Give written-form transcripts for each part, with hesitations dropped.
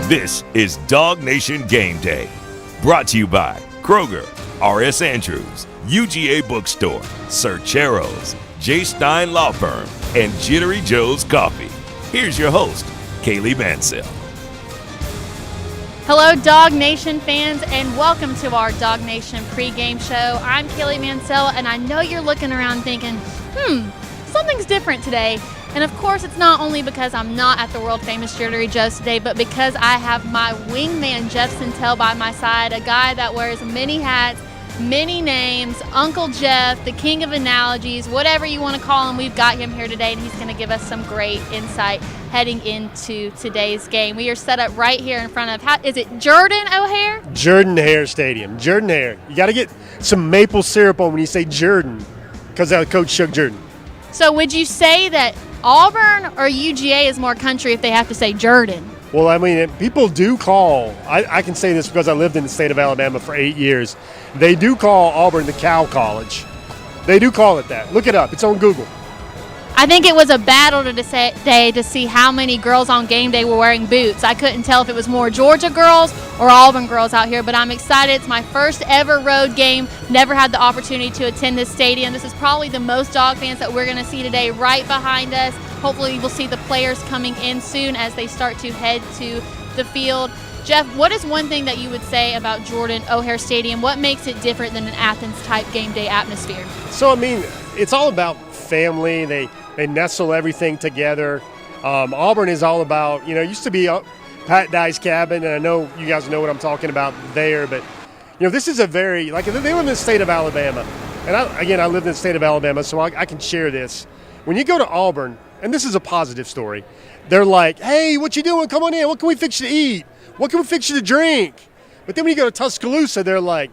This is DawgNation GameDay, brought to you by Kroger, R.S. Andrews, UGA Bookstore, Sir Chero's, J. Stein Law Firm, and Jittery Joe's Coffee. Here's your host, Kaylee Mansell. Hello, DawgNation fans, and welcome to our DawgNation pregame show. I'm Kaylee Mansell, and I know you're looking around thinking, something's different today. And of course, it's not only because I'm not at the world-famous Jittery Joe's today, but because I have my wingman, Jeff Centel, by my side, a guy that wears many hats, many names, Uncle Jeff, the king of analogies, whatever you want to call him. We've got him here today, and he's going to give us some great insight heading into today's game. We are set up right here in front of, is it Jordan-Hare? Jordan-Hare Stadium. Jordan-Hare. You got to get some maple syrup on when you say Jordan, because Coach Shook Jordan. So would you say that Auburn or UGA is more country if they have to say Jordan? Well, I mean, people do call, I can say this because I lived in the state of Alabama for 8 years. They do call Auburn the Cow College. They do call it that. Look it up. It's on Google. I think it was a battle today to see how many girls on game day were wearing boots. I couldn't tell if it was more Georgia girls or Auburn girls out here, but I'm excited. It's my first ever road game. Never had the opportunity to attend this stadium. This is probably the most Dog fans that we're going to see today right behind us. Hopefully we'll see the players coming in soon as they start to head to the field. Jeff, what is one thing that you would say about Jordan-Hare Stadium? What makes it different than an Athens-type game day atmosphere? So, I mean, it's all about family. They nestle everything together. Auburn is all about, it used to be Pat Dye's cabin, and I know you guys know what I'm talking about there, but, this is a very, they live in the state of Alabama. And, I live in the state of Alabama, so I can share this. When you go to Auburn, and this is a positive story, they're like, hey, what you doing? Come on in. What can we fix you to eat? What can we fix you to drink? But then when you go to Tuscaloosa, they're like,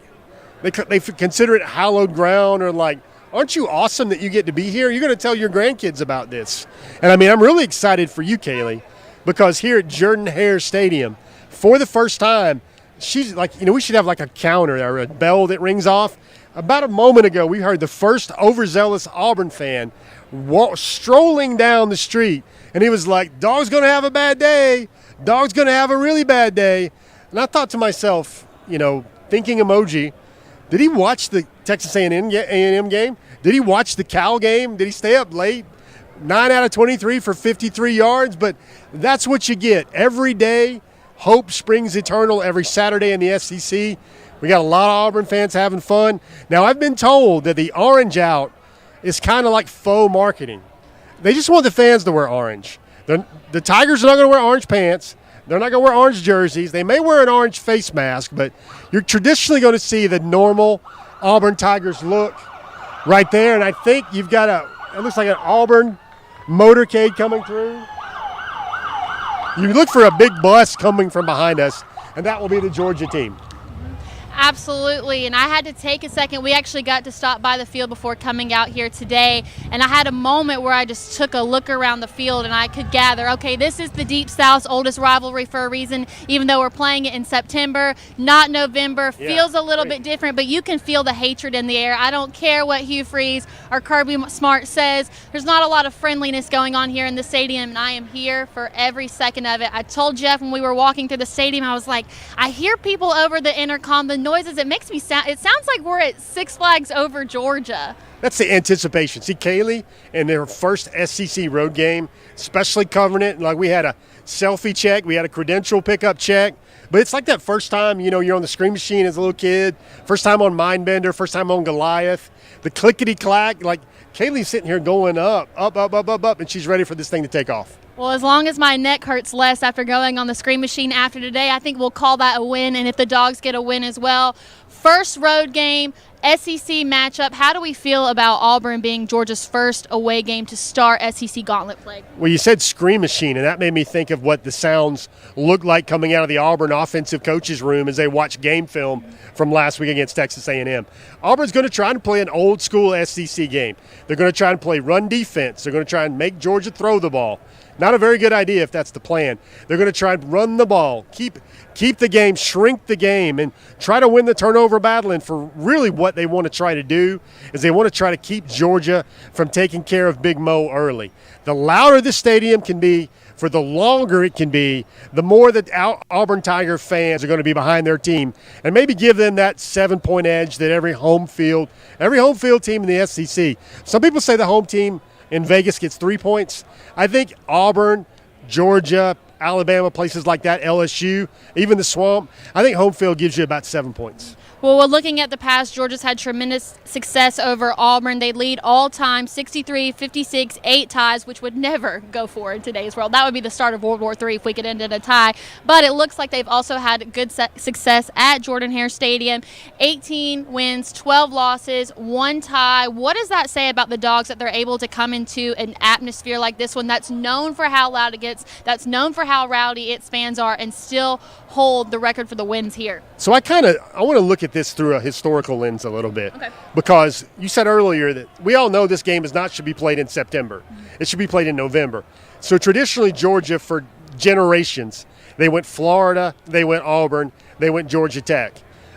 they consider it hallowed ground, or like, aren't you awesome that you get to be here? You're going to tell your grandkids about this. And, I'm really excited for you, Kaylee, because here at Jordan-Hare Stadium, for the first time, she's like, we should have like a counter or a bell that rings off. About a moment ago, we heard the first overzealous Auburn fan strolling down the street, and he was like, Dog's going to have a bad day. Dog's going to have a really bad day. And I thought to myself, thinking emoji, did he watch the Texas A&M game? Did he watch the Cal game? Did he stay up late? 9 out of 23 for 53 yards. But that's what you get. Every day, hope springs eternal every Saturday in the SEC. We got a lot of Auburn fans having fun. Now, I've been told that the orange out is kind of like faux marketing. They just want the fans to wear orange. The Tigers are not going to wear orange pants. They're not going to wear orange jerseys. They may wear an orange face mask, but you're traditionally going to see the normal Auburn Tigers look right there. And I think you've got it looks like an Auburn motorcade coming through. You look for a big bus coming from behind us, and that will be the Georgia team. Absolutely, and I had to take a second. We actually got to stop by the field before coming out here today, and I had a moment where I just took a look around the field and I could gather, okay, this is the Deep South's oldest rivalry for a reason, even though we're playing it in September, not November. Feels a little bit different, but you can feel the hatred in the air. I don't care what Hugh Freeze or Kirby Smart says. There's not a lot of friendliness going on here in the stadium, and I am here for every second of it. I told Jeff when we were walking through the stadium, I was like, I hear people over the intercom, the noises, it makes me sound, it sounds like we're at Six Flags Over Georgia. That's the anticipation. See, Kaylee, in their first SEC road game, especially covering it, like we had a selfie check, we had a credential pickup check, but it's like that first time, you're on the Scream Machine as a little kid, first time on Mindbender, first time on Goliath, the clickety-clack, like Kaylee's sitting here going up, and she's ready for this thing to take off. Well, as long as my neck hurts less after going on the Scream Machine after today, I think we'll call that a win, and if the Dogs get a win as well. First road game, SEC matchup. How do we feel about Auburn being Georgia's first away game to start SEC gauntlet play? Well, you said Scream Machine, and that made me think of what the sounds look like coming out of the Auburn offensive coaches' room as they watch game film from last week against Texas A&M. Auburn's going to try to play an old-school SEC game. They're going to try and play run defense. They're going to try and make Georgia throw the ball. Not a very good idea if that's the plan. They're going to try to run the ball, keep the game, shrink the game, and try to win the turnover battle. And for really what they want to try to do is they want to try to keep Georgia from taking care of Big Mo early. The louder the stadium can be, for the longer it can be, the more that Auburn Tiger fans are going to be behind their team, and maybe give them that 7-point edge that every home field team in the SEC. Some people say the home team in Vegas gets 3 points. I think Auburn, Georgia, Alabama, places like that, LSU, even the Swamp, I think home field gives you about 7 points. Well, we're looking at the past. Georgia's had tremendous success over Auburn. They lead all time 63, 56, 8 ties, which would never go for in today's world. That would be the start of World War III if we could end in a tie. But it looks like they've also had good success at Jordan-Hare Stadium. 18 wins, 12 losses, 1 tie. What does that say about the Dogs that they're able to come into an atmosphere like this one that's known for how loud it gets, that's known for how rowdy its fans are, and still hold the record for the wins here? So I want to look at this through a historical lens a little bit. Okay. Because you said earlier that we all know this game should be played in September. It should be played in November. So traditionally Georgia, for generations, they went Florida, they went Auburn, they went Georgia Tech.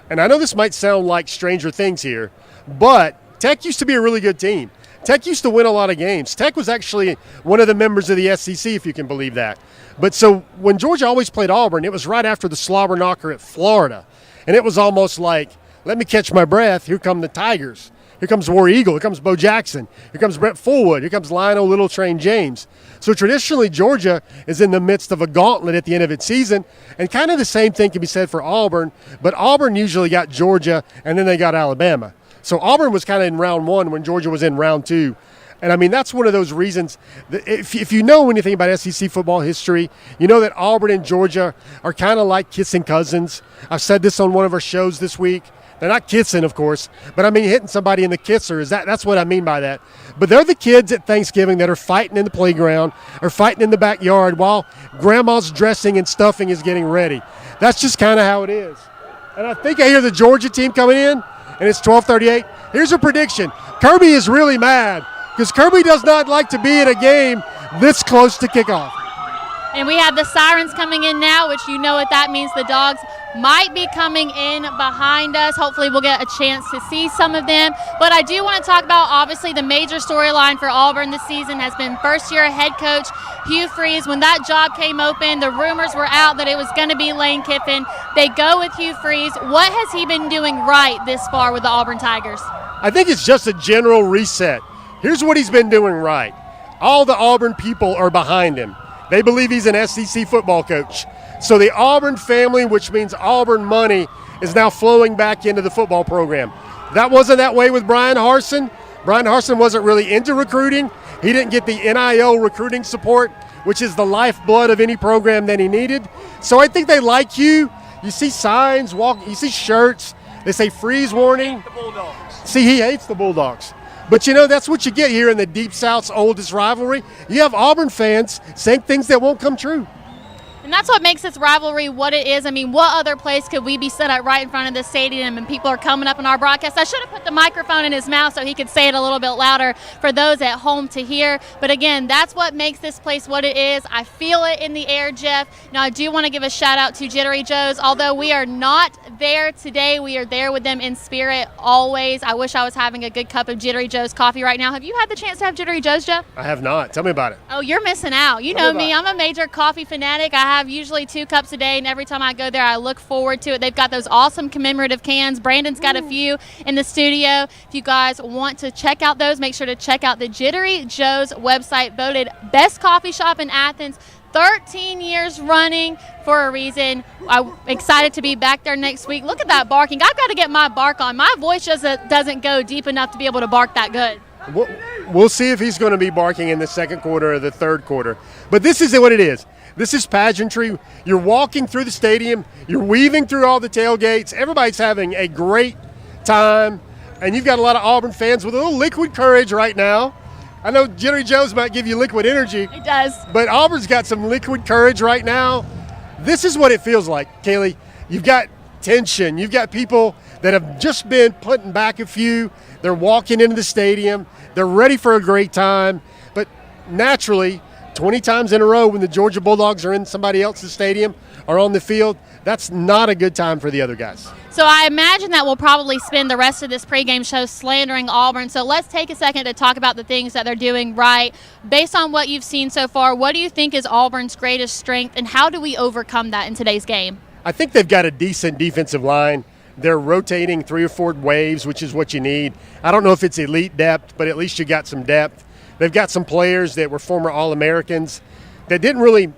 And I know this might sound like Stranger Things here, but Tech used to be a really good team. Tech used to win a lot of games. Tech was actually one of the members of the SEC, if you can believe that. But so when Georgia always played Auburn, it was right after the slobber knocker at Florida. And it was almost like, let me catch my breath. Here come the Tigers. Here comes War Eagle. Here comes Bo Jackson. Here comes Brett Fullwood. Here comes Lionel Little Train James. So traditionally, Georgia is in the midst of a gauntlet at the end of its season. And kind of the same thing can be said for Auburn. But Auburn usually got Georgia, and then they got Alabama. So Auburn was kind of in round 1 when Georgia was in round 2. And, I mean, that's one of those reasons that if you know anything about SEC football history, you know that Auburn and Georgia are kind of like kissing cousins. I've said this on one of our shows this week. They're not kissing, of course, but I mean hitting somebody in the kisser. That's what I mean by that. But they're the kids at Thanksgiving that are fighting in the playground or fighting in the backyard while grandma's dressing and stuffing is getting ready. That's just kind of how it is. And I think I hear the Georgia team coming in, and it's 12:38. Here's a prediction. Kirby is really mad because Kirby does not like to be at a game this close to kickoff. And we have the sirens coming in now, which you know what that means. The Dogs might be coming in behind us. Hopefully we'll get a chance to see some of them. But I do want to talk about, obviously, the major storyline for Auburn this season has been first-year head coach Hugh Freeze. When that job came open, the rumors were out that it was going to be Lane Kiffin. They go with Hugh Freeze. What has he been doing right this far with the Auburn Tigers? I think it's just a general reset. Here's what he's been doing right. All the Auburn people are behind him. They believe he's an SEC football coach. So the Auburn family, which means Auburn money, is now flowing back into the football program. That wasn't that way with Brian Harsin. Brian Harsin wasn't really into recruiting. He didn't get the NIL recruiting support, which is the lifeblood of any program that he needed. So I think they like you. You see signs, you see shirts. They say freeze warning. The Bulldogs. See, he hates the Bulldogs. But, you know, that's what you get here in the Deep South's oldest rivalry. You have Auburn fans saying things that won't come true. And that's what makes this rivalry what it is. I mean, what other place could we be set up right in front of the stadium and people are coming up in our broadcast? I should have put the microphone in his mouth so he could say it a little bit louder for those at home to hear. But again, that's what makes this place what it is. I feel it in the air, Jeff. Now, I do want to give a shout out to Jittery Joe's. Although we are not there today, we are there with them in spirit always. I wish I was having a good cup of Jittery Joe's coffee right now. Have you had the chance to have Jittery Joe's, Jeff? I have not. Tell me about it. Oh, you're missing out. You know me. I'm a major coffee fanatic. I have usually 2 cups a day, and every time I go there, I look forward to it. They've got those awesome commemorative cans. Brandon's got a few in the studio. If you guys want to check out those, make sure to check out the Jittery Joe's website, voted best coffee shop in Athens 13 years running for a reason. I'm excited to be back there next week. Look at that barking. I've got to get my bark on. My voice just doesn't go deep enough to be able to bark that good. We'll see if he's going to be barking in the second quarter or the third quarter. But this is what it is. This is pageantry. You're walking through the stadium. You're weaving through all the tailgates. Everybody's having a great time. And you've got a lot of Auburn fans with a little liquid courage right now. I know Jittery Joe's might give you liquid energy. It does. But Auburn's got some liquid courage right now. This is what it feels like, Kaylee. You've got tension. You've got people that have just been putting back a few. They're walking into the stadium. They're ready for a great time. But naturally, 20 times in a row when the Georgia Bulldogs are in somebody else's stadium or on the field, that's not a good time for the other guys. So I imagine that we'll probably spend the rest of this pregame show slandering Auburn. So let's take a second to talk about the things that they're doing right. Based on what you've seen so far, what do you think is Auburn's greatest strength, and how do we overcome that in today's game? I think they've got a decent defensive line. They're rotating 3 or 4 waves, which is what you need. I don't know if it's elite depth, but at least you got some depth. They've got some players that were former All-Americans that didn't really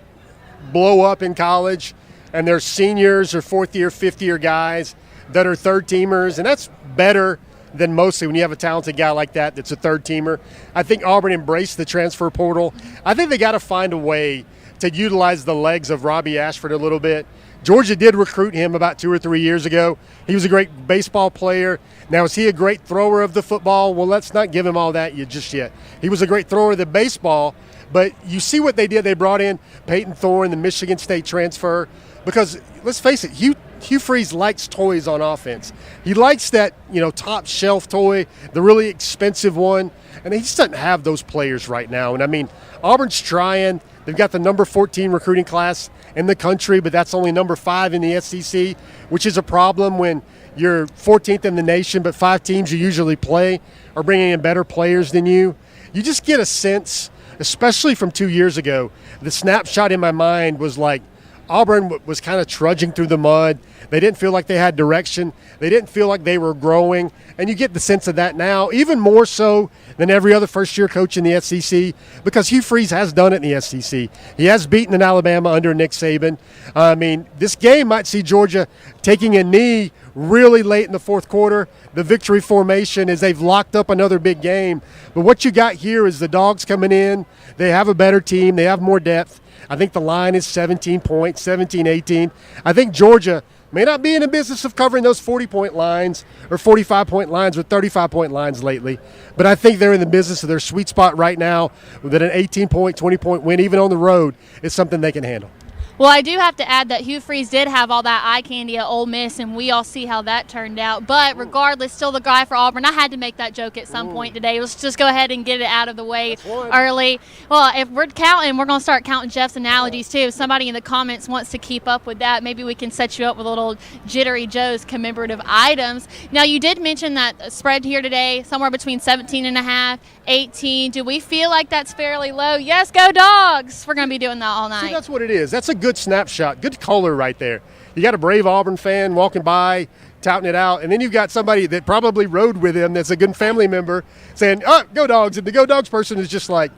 blow up in college, and they're seniors or 4th-year, 5th-year guys that are third-teamers, and that's better than mostly when you have a talented guy like that that's a third-teamer. I think Auburn embraced the transfer portal. I think they got to find a way to utilize the legs of Robbie Ashford a little bit. Georgia did recruit him about 2 or 3 years ago. He was a great baseball player. Now, is he a great thrower of the football? Well, let's not give him all that just yet. He was a great thrower of the baseball, but you see what they did. They brought in Peyton Thorne, the Michigan State transfer, because let's face it, Hugh Freeze likes toys on offense. He likes that, top shelf toy, the really expensive one, and he just doesn't have those players right now. And I mean, Auburn's trying. They've got the number 14 recruiting class in the country, but that's only number 5 in the SEC, which is a problem when you're 14th in the nation, but 5 teams you usually play are bringing in better players than you. You just get a sense, especially from 2 years ago, the snapshot in my mind was like Auburn was kind of trudging through the mud. They didn't feel like they had direction. They didn't feel like they were growing. And you get the sense of that now, even more so than every other first-year coach in the SEC, because Hugh Freeze has done it in the SEC. He has beaten in Alabama under Nick Saban. I mean, this game might see Georgia taking a knee really late in the fourth quarter, the victory formation, as they've locked up another big game. But what you got here is the Dogs coming in. They have a better team. They have more depth. I think the line is 17 points, 17, 18. I think Georgia may not be in the business of covering those 40-point lines or 45-point lines or 35-point lines lately, but I think they're in the business of their sweet spot right now, that an 18-point, 20-point win, even on the road, is something they can handle. Well, I do have to add that Hugh Freeze did have all that eye candy at Ole Miss, and we all see how that turned out. But regardless, still the guy for Auburn. I had to make that joke at some point today. Let's just go ahead and get it out of the way early. Well, if we're counting, we're going to start counting Jeff's analogies, too. If somebody in the comments wants to keep up with that, maybe we can set you up with a little Jittery Joe's commemorative items. Now, you did mention that spread here today, somewhere between 17.5, 18. Do we feel like that's fairly low? Yes, go Dogs. We're going to be doing that all night. See, that's what it is. That's a good snapshot, good color right there. You got a brave Auburn fan walking by, touting it out, and then you've got somebody that probably rode with him that's a good family member saying, oh, go Dogs. And the go Dogs person is just like,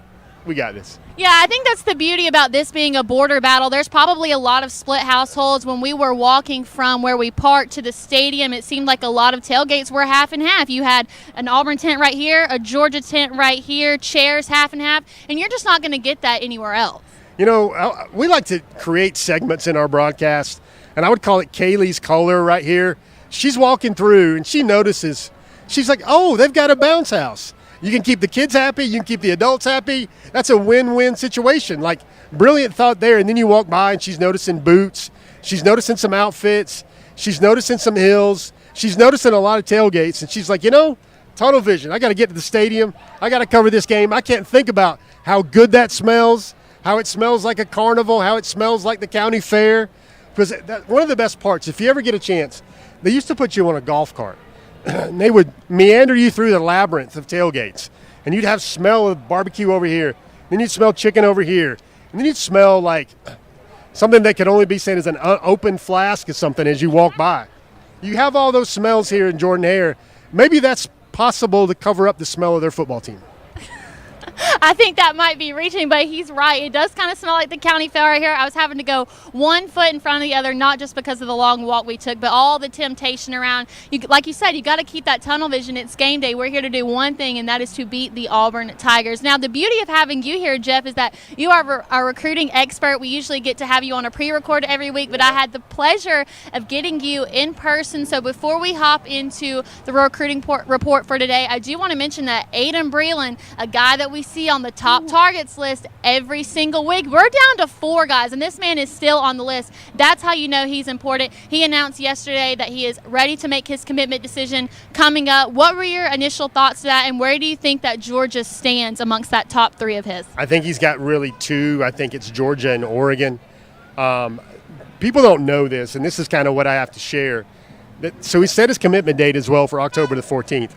we got this. Yeah, I think that's the beauty about this being a border battle. There's probably a lot of split households. When we were walking from where we parked to the stadium, it seemed like a lot of tailgates were half and half. You had an Auburn tent right here, a Georgia tent right here, chairs half and half, and you're just not going to get that anywhere else. We like to create segments in our broadcast, and I would call it Kaylee's color right here. She's walking through, and she notices. She's like, oh, they've got a bounce house. You can keep the kids happy. You can keep the adults happy. That's a win-win situation. Like, brilliant thought there. And then you walk by, and she's noticing boots. She's noticing some outfits. She's noticing some hills. She's noticing a lot of tailgates. And she's like, tunnel vision. I got to get to the stadium. I got to cover this game. I can't think about how good that smells, how it smells like a carnival, how it smells like the county fair. Because one of the best parts, if you ever get a chance, they used to put you on a golf cart. And they would meander you through the labyrinth of tailgates. And you'd have smell of barbecue over here. Then you'd smell chicken over here. And then you'd smell like something that could only be seen as an open flask or something as you walk by. You have all those smells here in Jordan-Hare. Maybe that's possible to cover up the smell of their football team. I think that might be reaching, but he's right. It does kind of smell like the county fair right here. I was having to go one foot in front of the other, not just because of the long walk we took, but all the temptation around. Like you said, you got to keep that tunnel vision. It's game day. We're here to do one thing, and that is to beat the Auburn Tigers. Now, the beauty of having you here, Jeff, is that you are a recruiting expert. We usually get to have you on a pre-record every week, but I had the pleasure of getting you in person. So before we hop into the recruiting report for today, I do want to mention that Aiden Breland, a guy that we see on the top targets list every single week. We're down to 4 guys, and this man is still on the list. That's how you know he's important. He announced yesterday that he is ready to make his commitment decision coming up. What were your initial thoughts to that, and where do you think that Georgia stands amongst that top 3 of his? I think he's got really 2. I think it's Georgia and Oregon. People don't know this, and this is kind of what I have to share. So he set his commitment date as well for October the 14th.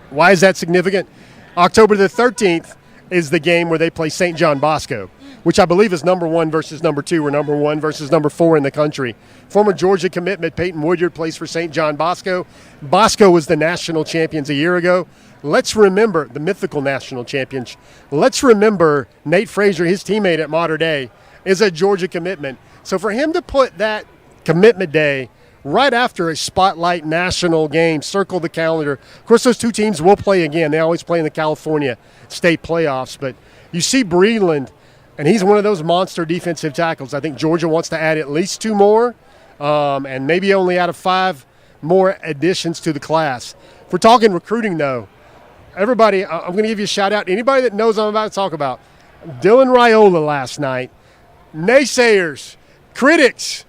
Why is that significant? October the 13th is the game where they play St. John Bosco, which I believe is number 1 versus number 2, or number 1 versus number 4 in the country. Former Georgia commitment Peyton Woodyard plays for St. John Bosco. Bosco was the national champions a year ago. Let's remember the mythical national champions. Let's remember Nate Frazier, his teammate at Mater Dei, is a Georgia commitment. So for him to put that commitment day right after a spotlight national game, circle the calendar. Of course, those 2 teams will play again. They always play in the California state playoffs. But you see Breland, and he's one of those monster defensive tackles. I think Georgia wants to add at least 2 more, and maybe only out of 5 more additions to the class. If we're talking recruiting, though, everybody, I'm going to give you a shout-out. Anybody that knows I'm about to talk about, Dylan Raiola last night. Naysayers, critics,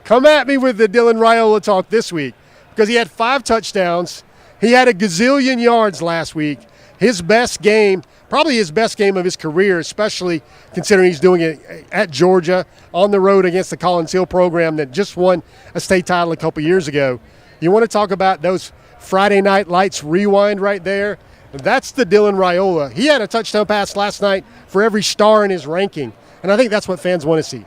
come at me with the Dylan Raiola talk this week, because he had 5 touchdowns. He had a gazillion yards last week. His best game, probably his best game of his career, especially considering he's doing it at Georgia on the road against the Collins Hill program that just won a state title a couple years ago. You want to talk about those Friday Night Lights rewind right there? That's the Dylan Raiola. He had a touchdown pass last night for every star in his ranking, and I think that's what fans want to see.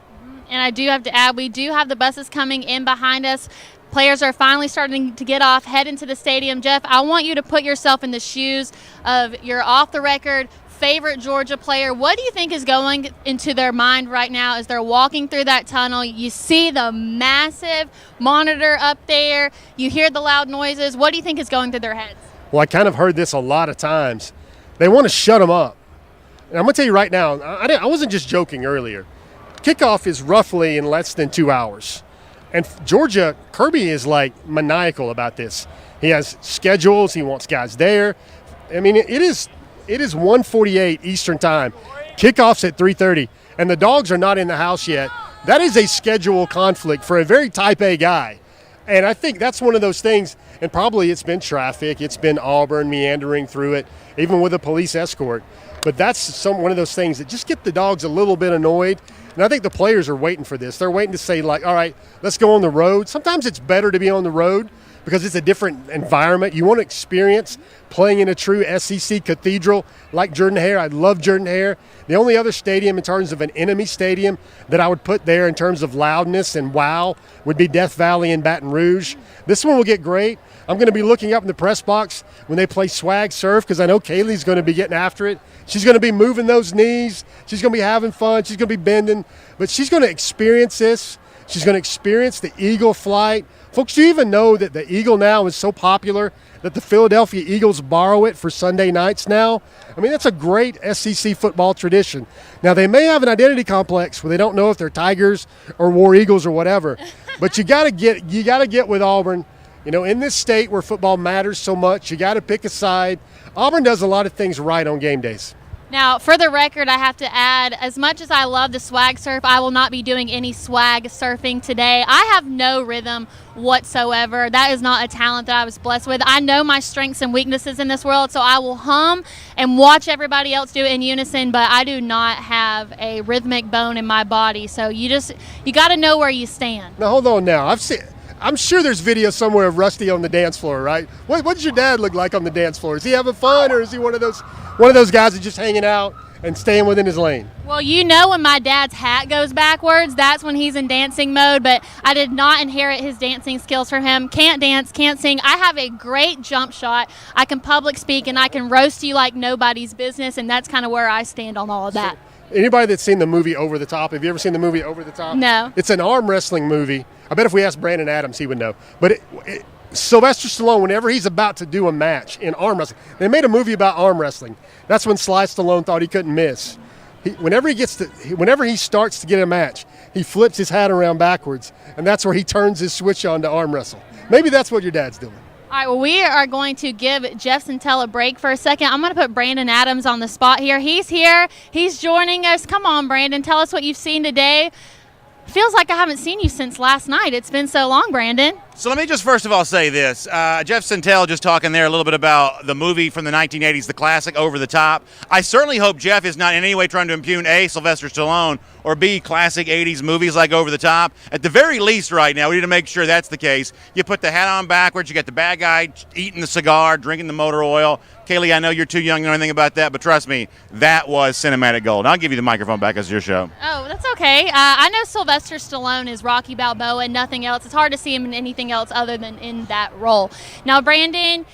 And I do have to add, we do have the buses coming in behind us. Players are finally starting to get off, head into the stadium. Jeff, I want you to put yourself in the shoes of your off-the-record favorite Georgia player. What do you think is going into their mind right now as they're walking through that tunnel? You see the massive monitor up there. You hear the loud noises. What do you think is going through their heads? Well, I kind of heard this a lot of times. They want to shut them up. And I'm going to tell you right now, I wasn't just joking earlier. Kickoff is roughly in less than 2 hours. And Georgia, Kirby is like maniacal about this. He has schedules. He wants guys there. I mean, it is 1:48 Eastern time. Kickoff's at 3:30, and the Dogs are not in the house yet. That is a schedule conflict for a very type A guy. And I think that's one of those things, and probably it's been traffic. It's been Auburn meandering through it, even with a police escort. But that's one of those things that just get the Dogs a little bit annoyed. And I think the players are waiting for this. They're waiting to say, like, all right, let's go on the road. Sometimes it's better to be on the road because it's a different environment. You want to experience playing in a true SEC cathedral like Jordan-Hare. I love Jordan-Hare. The only other stadium in terms of an enemy stadium that I would put there in terms of loudness and wow would be Death Valley in Baton Rouge. This one will get great. I'm going to be looking up in the press box when they play swag surf because I know Kaylee's going to be getting after it. She's going to be moving those knees. She's going to be having fun. She's going to be bending. But she's going to experience this. She's going to experience the Eagle flight. Folks, do you even know that the Eagle now is so popular that the Philadelphia Eagles borrow it for Sunday nights now? I mean, that's a great SEC football tradition. Now, they may have an identity complex where they don't know if they're Tigers or War Eagles or whatever. But you got to get with Auburn. You know, in this state where football matters so much, you got to pick a side. Auburn does a lot of things right on game days. Now, for the record, I have to add, as much as I love the swag surf, I will not be doing any swag surfing today. I have no rhythm whatsoever. That is not a talent that I was blessed with. I know my strengths and weaknesses in this world, so I will hum and watch everybody else do it in unison, but I do not have a rhythmic bone in my body. So you got to know where you stand. Now, hold on now. I'm sure there's video somewhere of Rusty on the dance floor, right? What does your dad look like on the dance floor? Is he having fun, or is he one of those guys that's just hanging out and staying within his lane? Well, you know, when my dad's hat goes backwards, that's when he's in dancing mode, but I did not inherit his dancing skills from him. Can't dance, can't sing. I have a great jump shot. I can public speak, and I can roast you like nobody's business, and that's kind of where I stand on all of that. Anybody that's seen the movie Over the Top, have you ever seen the movie Over the Top? No. It's an arm wrestling movie. I bet if we asked Brandon Adams, he would know. But Sylvester Stallone, whenever he's about to do a match in arm wrestling, they made a movie about arm wrestling. That's when Sly Stallone thought he couldn't miss. Whenever he starts to get a match, he flips his hat around backwards, and that's where he turns his switch on to arm wrestle. Maybe that's what your dad's doing. All right, well, we are going to give Jeff Santel a break for a second. I'm going to put Brandon Adams on the spot here. He's here. He's joining us. Come on, Brandon. Tell us what you've seen today. Feels like I haven't seen you since last night. It's been so long, Brandon. So let me just first of all say this. Jeff Santel just talking there a little bit about the movie from the 1980s, the classic Over the Top. I certainly hope Jeff is not in any way trying to impugn A, Sylvester Stallone, or B, classic 80s movies like Over the Top. At the very least right now, we need to make sure that's the case. You put the hat on backwards, you got the bad guy eating the cigar, drinking the motor oil. Kaylee, I know you're too young to know anything about that, but trust me, that was cinematic gold. I'll give you the microphone back as your show. Oh, that's okay. I know Sylvester Stallone is Rocky Balboa and nothing else. It's hard to see him in anything else other than in that role. Now, Brandon,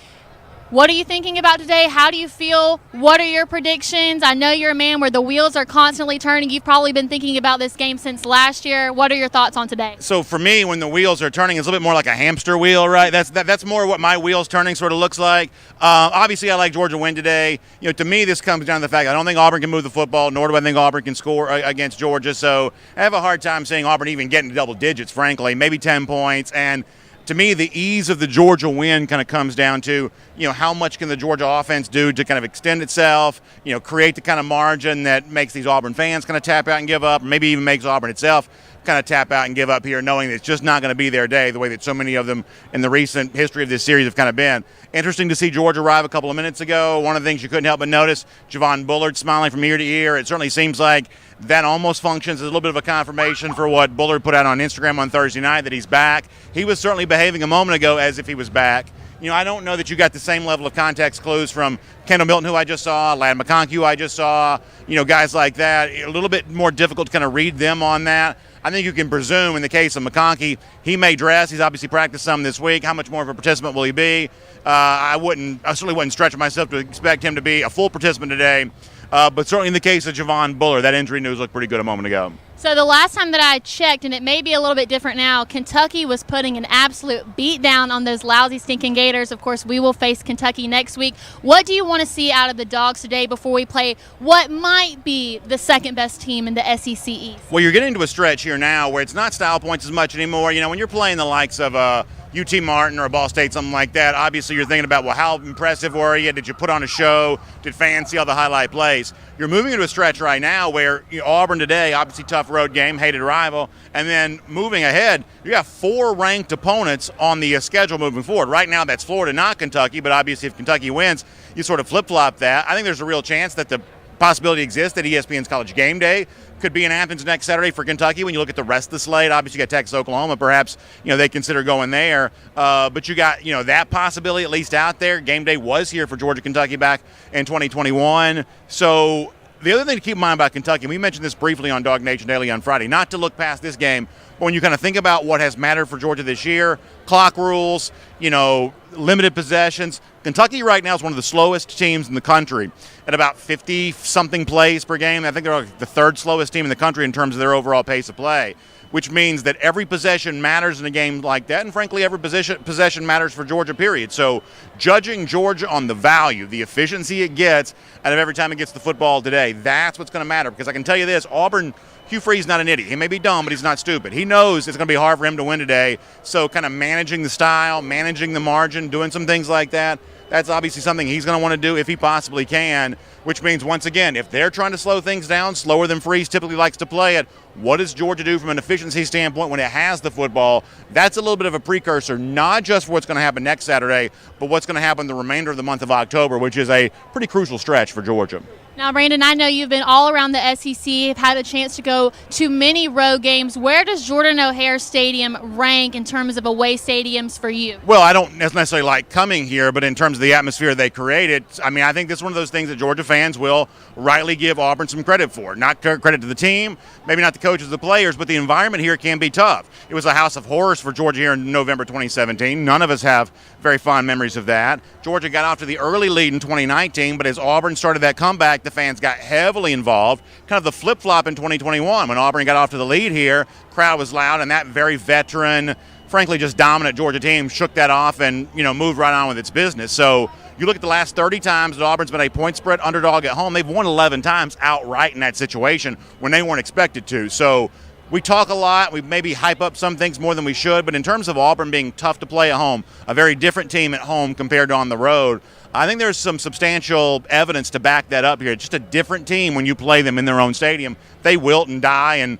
what are you thinking about today? How do you feel? What are your predictions? I know you're a man where the wheels are constantly turning. You've probably been thinking about this game since last year. What are your thoughts on today? So for me, when the wheels are turning, it's a little bit more like a hamster wheel, right? That's more what my wheels turning sort of looks like. Obviously, I like Georgia win today. You know, to me, this comes down to the fact I don't think Auburn can move the football, nor do I think Auburn can score against Georgia. So I have a hard time seeing Auburn even getting to double digits, frankly, maybe 10 points. And to me, the ease of the Georgia win kind of comes down to, you know, how much can the Georgia offense do to kind of extend itself, you know, create the kind of margin that makes these Auburn fans kind of tap out and give up, or maybe even makes Auburn itself kind of tap out and give up here, knowing that it's just not going to be their day the way that so many of them in the recent history of this series have kind of been. Interesting to see Georgia arrive a couple of minutes ago. One of the things you couldn't help but notice, Javon Bullard smiling from ear to ear. It certainly seems like that almost functions as a little bit of a confirmation for what Bullard put out on Instagram on Thursday night, that he's back. He was certainly behaving a moment ago as if he was back. You know, I don't know that you got the same level of context clues from Kendall Milton, who I just saw, Lad McConkey, who I just saw, you know, guys like that. A little bit more difficult to kind of read them on that. I think you can presume in the case of McConkey, he may dress. He's obviously practiced some this week. How much more of a participant will he be? I certainly wouldn't stretch myself to expect him to be a full participant today. But certainly in the case of Javon Bullard, that injury news looked pretty good a moment ago. So the last time that I checked, and it may be a little bit different now, Kentucky was putting an absolute beat down on those lousy, stinking Gators. Of course, we will face Kentucky next week. What do you want to see out of the Dogs today before we play what might be the second best team in the SEC East? Well, you're getting into a stretch here now where it's not style points as much anymore. You know, when you're playing the likes of UT Martin or a Ball State, something like that, obviously you're thinking about, well, how impressive were you? Did you put on a show? Did fans see all the highlight plays? You're moving into a stretch right now where Auburn today, obviously tough road game, hated rival, and then moving ahead, you got 4 ranked opponents on the schedule moving forward. Right now that's Florida, not Kentucky, but obviously if Kentucky wins, you sort of flip-flop that. I think there's a real chance that the possibility exists that ESPN's College Game Day could be in Athens next Saturday for Kentucky. When you look at the rest of the slate, obviously you got Texas, Oklahoma, perhaps, you know, they consider going there. But you got, you know, that possibility at least out there. Game Day was here for Georgia, Kentucky back in 2021. So the other thing to keep in mind about Kentucky, and we mentioned this briefly on DawgNation Daily on Friday, not to look past this game, but when you kind of think about what has mattered for Georgia this year, clock rules, you know, limited possessions, Kentucky right now is one of the slowest teams in the country at about 50-something plays per game. I think they're like the 3rd slowest team in the country in terms of their overall pace of play, which means that every possession matters in a game like that, and frankly, every possession matters for Georgia, period. So judging Georgia on the value, the efficiency it gets out of every time it gets the football today, that's what's going to matter. Because I can tell you this, Auburn, Hugh Freeze's not an idiot. He may be dumb, but he's not stupid. He knows it's going to be hard for him to win today. So kind of managing the style, managing the margin, doing some things like that, that's obviously something he's going to want to do if he possibly can, which means, once again, if they're trying to slow things down, slower than Freeze typically likes to play it, what does Georgia do from an efficiency standpoint when it has the football? That's a little bit of a precursor, not just for what's going to happen next Saturday, but what's going to happen the remainder of the month of October, which is a pretty crucial stretch for Georgia. Now, Brandon, I know you've been all around the SEC, have had a chance to go to many road games. Where does Jordan-Hare Stadium rank in terms of away stadiums for you? Well, I don't necessarily like coming here, but in terms of the atmosphere they created, I mean, I think this is one of those things that Georgia fans will rightly give Auburn some credit for. Not credit to the team, maybe not the coaches, the players, but the environment here can be tough. It was a house of horrors for Georgia here in November 2017. None of us have very fond memories of that. Georgia got off to the early lead in 2019, but as Auburn started that comeback, the fans got heavily involved. Kind of the flip-flop in 2021. When Auburn got off to the lead here, crowd was loud, and that very veteran, frankly just dominant Georgia team shook that off and, you know, moved right on with its business. So you look at the last 30 times that Auburn's been a point spread underdog at home, they've won 11 times outright in that situation when they weren't expected to. So we talk a lot. We maybe hype up some things more than we should. But in terms of Auburn being tough to play at home, a very different team at home compared to on the road, I think there's some substantial evidence to back that up here. Just a different team when you play them in their own stadium. They wilt and die and,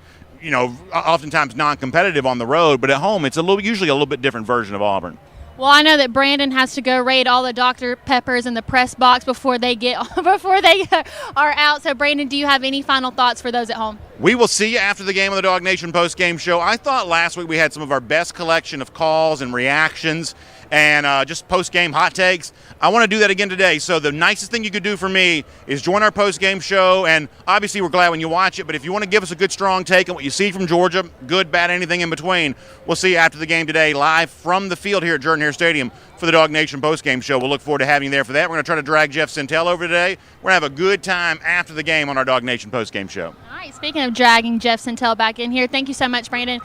oftentimes non-competitive on the road. But at home, it's usually a little bit different version of Auburn. Well, I know that Brandon has to go raid all the Dr. Peppers in the press box before they are out. So, Brandon, do you have any final thoughts for those at home? We will see you after the game on the DawgNation post-game show. I thought last week we had some of our best collection of calls and reactions and just post-game hot takes. I want to do that again today. So the nicest thing you could do for me is join our post-game show. And obviously we're glad when you watch it. But if you want to give us a good, strong take on what you see from Georgia, good, bad, anything in between, we'll see you after the game today live from the field here at Jordan-Hare Stadium for the DawgNation post-game show. We'll look forward to having you there for that. We're going to try to drag Jeff Sentell over today. We're going to have a good time after the game on our DawgNation post-game show. All right, speaking of dragging Jeff Sentell back in here, thank you so much, Brandon.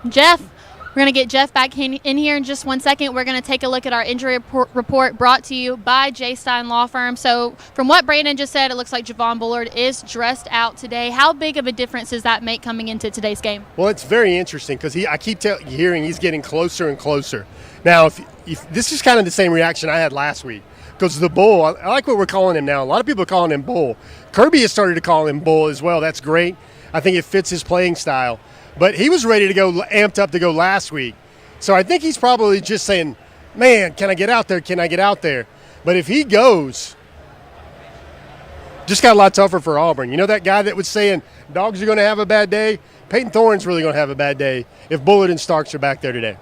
Jeff, we're going to get Jeff back in here in just 1 second. We're going to take a look at our injury report brought to you by J. Stein Law Firm. So from what Brandon just said, it looks like Javon Bullard is dressed out today. How big of a difference does that make coming into today's game? Well, it's very interesting because I keep hearing he's getting closer and closer. Now, if this is kind of the same reaction I had last week because the Bull, I like what we're calling him now. A lot of people are calling him Bull. Kirby has started to call him Bull as well. That's great. I think it fits his playing style. But he was ready to go, amped up to go last week. So I think he's probably just saying, man, can I get out there? Can I get out there? But if he goes, just got a lot tougher for Auburn. You know that guy that was saying dogs are going to have a bad day? Peyton Thorne's really going to have a bad day if Bullard and Starks are back there today.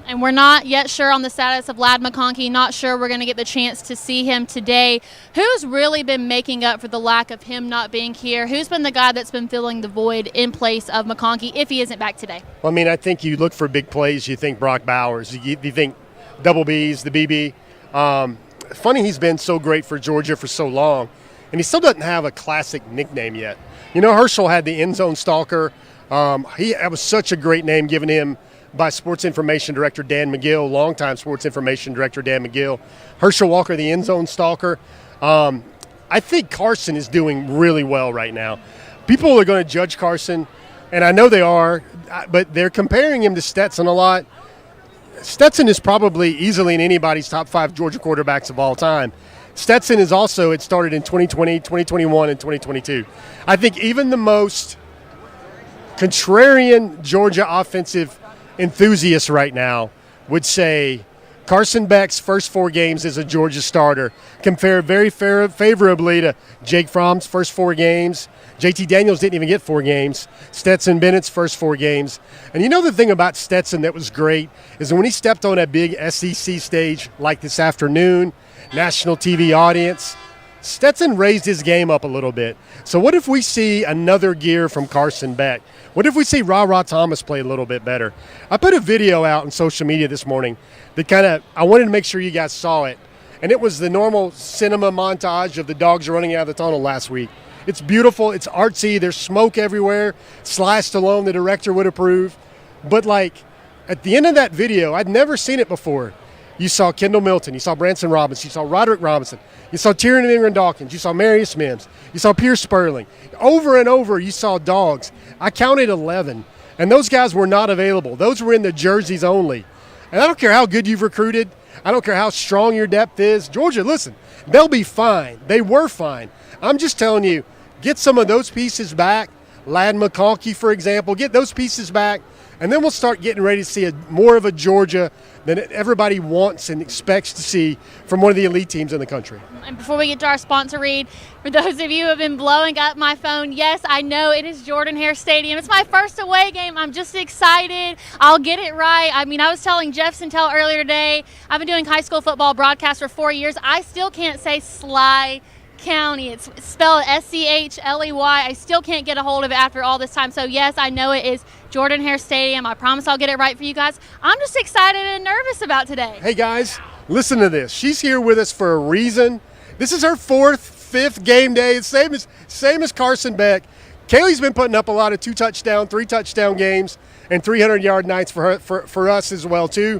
And we're not yet sure on the status of Lad McConkey, not sure we're going to get the chance to see him today. Who's really been making up for the lack of him not being here? Who's been the guy that's been filling the void in place of McConkey if he isn't back today? Well, I mean, I think you look for big plays. You think Brock Bowers. You think double Bs, the BB. Funny he's been so great for Georgia for so long, and he still doesn't have a classic nickname yet. Herschel had the end zone stalker. That was such a great name given him by Sports Information Director Dan McGill, longtime Sports Information Director Dan McGill. Herschel Walker, the end zone stalker. I think Carson is doing really well right now. People are going to judge Carson, and I know they are, but they're comparing him to Stetson a lot. Stetson is probably easily in anybody's top 5 Georgia quarterbacks of all time. Stetson is also, it started in 2020, 2021, and 2022. I think even the most contrarian Georgia offensive enthusiasts right now would say Carson Beck's first 4 games as a Georgia starter compare very favorably to Jake Fromm's first 4 games. JT Daniels didn't even get 4 games. Stetson Bennett's first 4 games. And the thing about Stetson that was great is that when he stepped on that big SEC stage like this afternoon, national TV audience, Stetson raised his game up a little bit. So what if we see another gear from Carson Beck? What if we see Ra Thomas play a little bit better? I put a video out on social media this morning that I wanted to make sure you guys saw it. And it was the normal cinema montage of the dogs running out of the tunnel last week. It's beautiful. It's artsy. There's smoke everywhere. Sly Stallone, the director, would approve. But at the end of that video, I'd never seen it before. You saw Kendall Milton. You saw Branson Robinson. You saw Roderick Robinson. You saw Tyrion Ingram Dawkins. You saw Marius Mims. You saw Pierce Sperling. Over and over, you saw dogs. I counted 11, and those guys were not available. Those were in the jerseys only. And I don't care how good you've recruited. I don't care how strong your depth is. Georgia, listen, they'll be fine. They were fine. I'm just telling you, get some of those pieces back. Lad McConkey, for example, get those pieces back, and then we'll start getting ready to see more of a Georgia than everybody wants and expects to see from one of the elite teams in the country. And before we get to our sponsor read, for those of you who have been blowing up my phone, yes, I know it is Jordan-Hare Stadium. It's my first away game. I'm just excited. I'll get it right. I was telling Jeff Sentell earlier today, I've been doing high school football broadcast for 4 years. I still can't say Sly County. It's spelled Schley. I still can't get a hold of it after all this time. So yes, I know it is Jordan-Hare Stadium. I promise I'll get it right for you guys. I'm just excited and nervous about today. Hey guys, listen to this. She's here with us for a reason. This is her 4th, 5th game day. It's same as Carson Beck. Kaylee's been putting up a lot of 2-touchdown, 3-touchdown games and 300-yard nights for us as well too.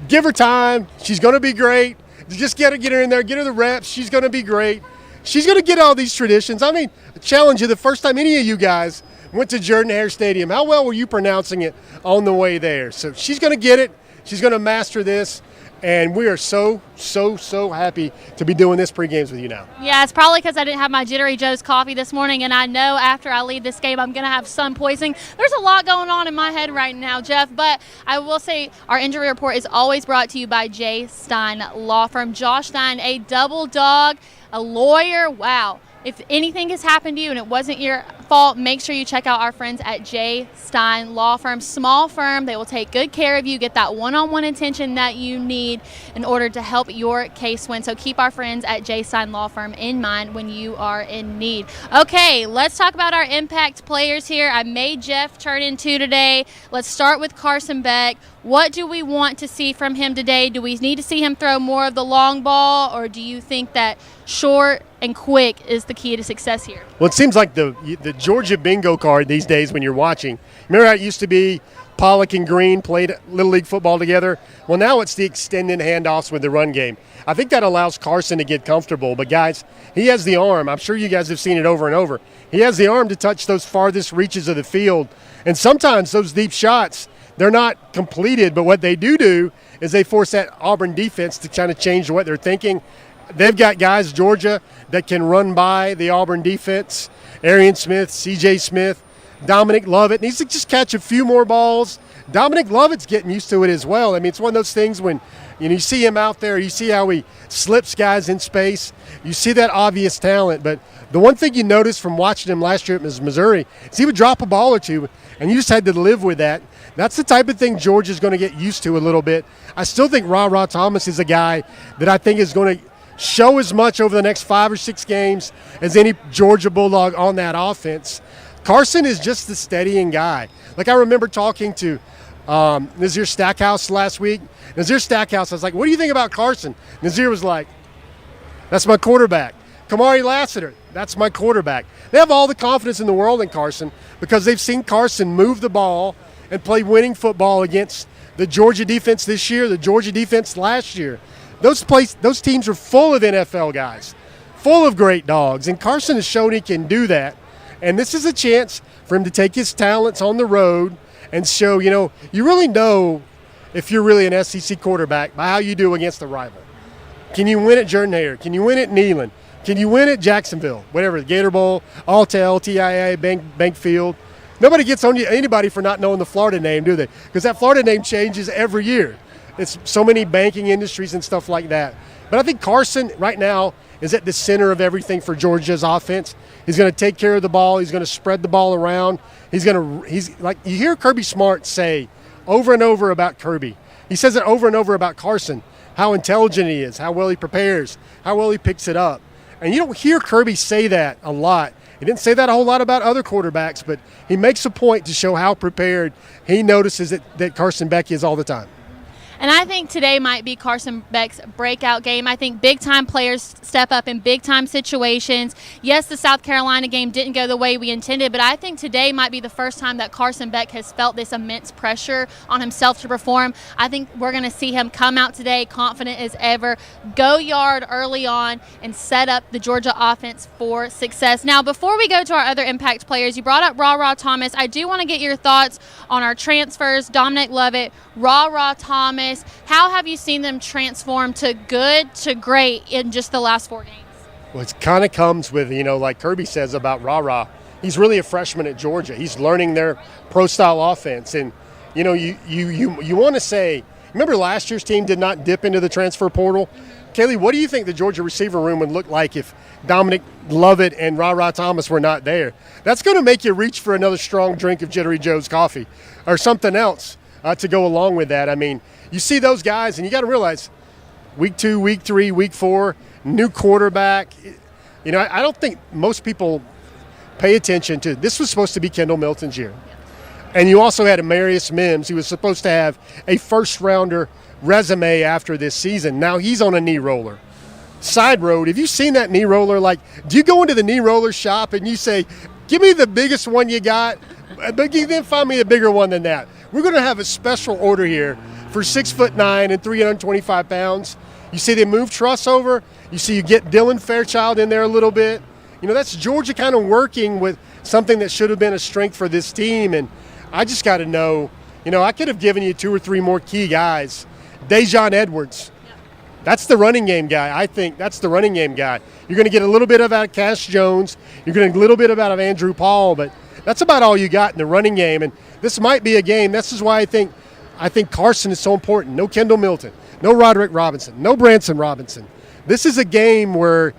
Give her time. She's going to be great. Just get her in there, get her the reps. She's going to be great. She's going to get all these traditions. I challenge you, the first time any of you guys went to Jordan-Hare Stadium. How well were you pronouncing it on the way there? So she's going to get it. She's going to master this. And we are so happy to be doing this pre-games with you now. Yeah, it's probably because I didn't have my Jittery Joe's coffee this morning, and I know after I leave this game I'm going to have sun poisoning. There's a lot going on in my head right now, Jeff, but I will say our injury report is always brought to you by J. Stein Law Firm. Josh Stein, a double dog, a lawyer. Wow. If anything has happened to you and it wasn't your fault, make sure you check out our friends at J. Stein Law Firm. Small firm. They will take good care of you, get that one-on-one attention that you need in order to help your case win. So keep our friends at J. Stein Law Firm in mind when you are in need. Okay, let's talk about our impact players here. I made Jeff turn in two today. Let's start with Carson Beck. What do we want to see from him today? Do we need to see him throw more of the long ball, or do you think that short and quick is the key to success here? Well, it seems like the Georgia bingo card these days when you're watching. Remember how it used to be Pollock and Green played Little League football together? Well, now it's the extended handoffs with the run game. I think that allows Carson to get comfortable. But, guys, he has the arm. I'm sure you guys have seen it over and over. He has the arm to touch those farthest reaches of the field. And sometimes those deep shots, they're not completed, but what they do is they force that Auburn defense to kind of change what they're thinking. They've got guys, Georgia, that can run by the Auburn defense. Arian Smith, C.J. Smith, Dominic Lovett needs to just catch a few more balls. Dominic Lovett's getting used to it as well. I mean, it's one of those things when you see him out there, you see how he slips guys in space. You see that obvious talent. But the one thing you noticed from watching him last year at Missouri is he would drop a ball or two, and you just had to live with that. That's the type of thing Georgia's going to get used to a little bit. I still think Ra Thomas is a guy that I think is going to show as much over the next 5 or 6 games as any Georgia Bulldog on that offense. Carson is just the steadying guy. Like I remember talking to Nazir Stackhouse last week. Nazir Stackhouse, I was like, what do you think about Carson? Nazir was like, that's my quarterback. Kamari Lassiter, that's my quarterback. They have all the confidence in the world in Carson because they've seen Carson move the ball and play winning football against the Georgia defense this year, the Georgia defense last year. Those teams are full of NFL guys, full of great dogs, and Carson has shown he can do that. And this is a chance for him to take his talents on the road and show, you really know if you're really an SEC quarterback by how you do against a rival. Can you win at Jordan-Hare? Can you win at Neyland? Can you win at Jacksonville? Whatever, the Gator Bowl, Alltel, TIA, Bank Field. Nobody gets on anybody for not knowing the Florida name, do they? Because that Florida name changes every year. It's so many banking industries and stuff like that. But I think Carson right now is at the center of everything for Georgia's offense. He's going to take care of the ball. He's going to spread the ball around. He's like you hear Kirby Smart say over and over about Kirby. He says it over and over about Carson, how intelligent he is, how well he prepares, how well he picks it up. And you don't hear Kirby say that a lot. He didn't say that a whole lot about other quarterbacks, but he makes a point to show how prepared he notices that Carson Beck is all the time. And I think today might be Carson Beck's breakout game. I think big-time players step up in big-time situations. Yes, the South Carolina game didn't go the way we intended, but I think today might be the first time that Carson Beck has felt this immense pressure on himself to perform. I think we're going to see him come out today confident as ever, go yard early on, and set up the Georgia offense for success. Now, before we go to our other impact players, you brought up Ra Thomas. I do want to get your thoughts on our transfers, Dominic Lovett, Ra Thomas. How have you seen them transform to good to great in just the last 4 games? Well, it kind of comes with, like Kirby says about Ra. He's really a freshman at Georgia. He's learning their pro-style offense. And, you want to say, remember last year's team did not dip into the transfer portal? Kaylee, what do you think the Georgia receiver room would look like if Dominic Lovett and Ra Thomas were not there? That's going to make you reach for another strong drink of Jittery Joe's coffee or something else to go along with that. I mean, you see those guys, and you got to realize week 2, week 3, week 4, new quarterback. I don't think most people pay attention to this. Was supposed to be Kendall Milton's year. And you also had Amarius Mims, who was supposed to have a first-rounder resume after this season. Now he's on a knee roller. Side road, have you seen that knee roller? Like, do you go into the knee roller shop and you say, give me the biggest one you got, but then find me a bigger one than that? We're going to have a special order here for 6'9" and 325 pounds. You see they move Truss over. You see you get Dylan Fairchild in there a little bit. that's Georgia kind of working with something that should have been a strength for this team. And I just got to know, I could have given you 2 or 3 more key guys. Dejon Edwards, that's the running game guy. I think that's the running game guy. You're going to get a little bit out of Cash Jones. You're going to get a little bit out of Andrew Paul, but that's about all you got in the running game. And this might be a game. This is why I think Carson is so important. No Kendall Milton, no Roderick Robinson, no Branson Robinson. This is a game where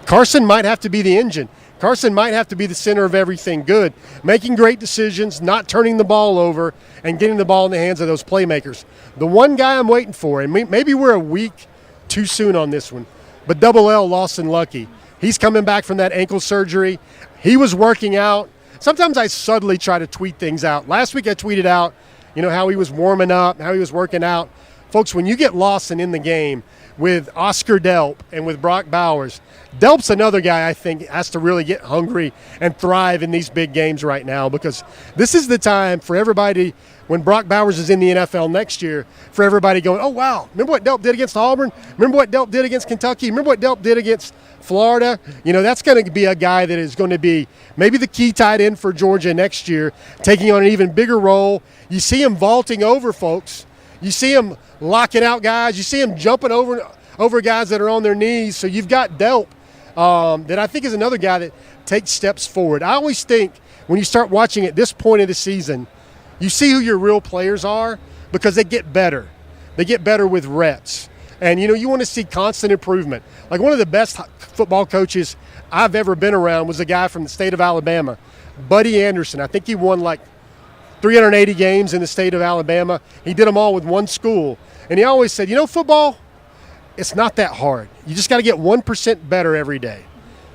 Carson might have to be the engine. Carson might have to be the center of everything good, making great decisions, not turning the ball over, and getting the ball in the hands of those playmakers. The one guy I'm waiting for, and maybe we're a week too soon on this one, but Double L, Lawson Lucky. He's coming back from that ankle surgery. He was working out. Sometimes I subtly try to tweet things out. Last week I tweeted out, how he was warming up, how he was working out. Folks, when you get Lawson in the game with Oscar Delp and with Brock Bowers, Delp's another guy I think has to really get hungry and thrive in these big games right now, because this is the time for everybody, when Brock Bowers is in the NFL next year, for everybody going, oh, wow, remember what Delp did against Auburn? Remember what Delp did against Kentucky? Remember what Delp did against Florida? That's going to be a guy that is going to be maybe the key tight end for Georgia next year, taking on an even bigger role. You see him vaulting over folks. You see him locking out guys. You see him jumping over guys that are on their knees. So you've got Delp, that I think is another guy that takes steps forward. I always think when you start watching at this point of the season, you see who your real players are, because they get better. They get better with reps. And, you want to see constant improvement. Like, one of the best football coaches I've ever been around was a guy from the state of Alabama, Buddy Anderson. I think he won like 380 games in the state of Alabama. He did them all with one school. And he always said, football, it's not that hard. You just got to get 1% better every day.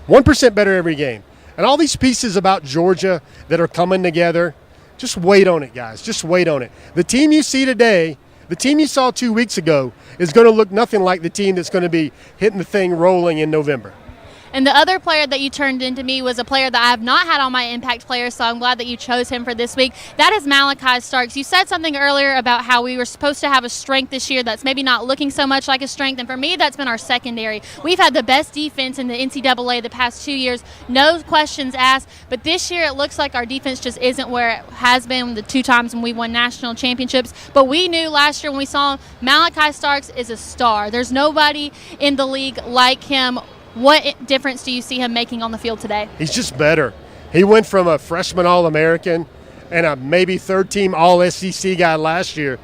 1% better every game. And all these pieces about Georgia that are coming together, just wait on it, guys. Just wait on it. The team you see today, the team you saw 2 weeks ago, is going to look nothing like the team that's going to be hitting the thing rolling in November. And the other player that you turned into me was a player that I have not had on my impact players, so I'm glad that you chose him for this week. That is Malaki Starks. You said something earlier about how we were supposed to have a strength this year that's maybe not looking so much like a strength, and for me, that's been our secondary. We've had the best defense in the NCAA the past 2 years, no questions asked, but this year it looks like our defense just isn't where it has been the 2 times when we won national championships. But we knew last year when we saw him, Malaki Starks is a star. There's nobody in the league like him. What difference do you see him making on the field today? He's just better. He went from a freshman All-American and a maybe third-team All-SEC guy last year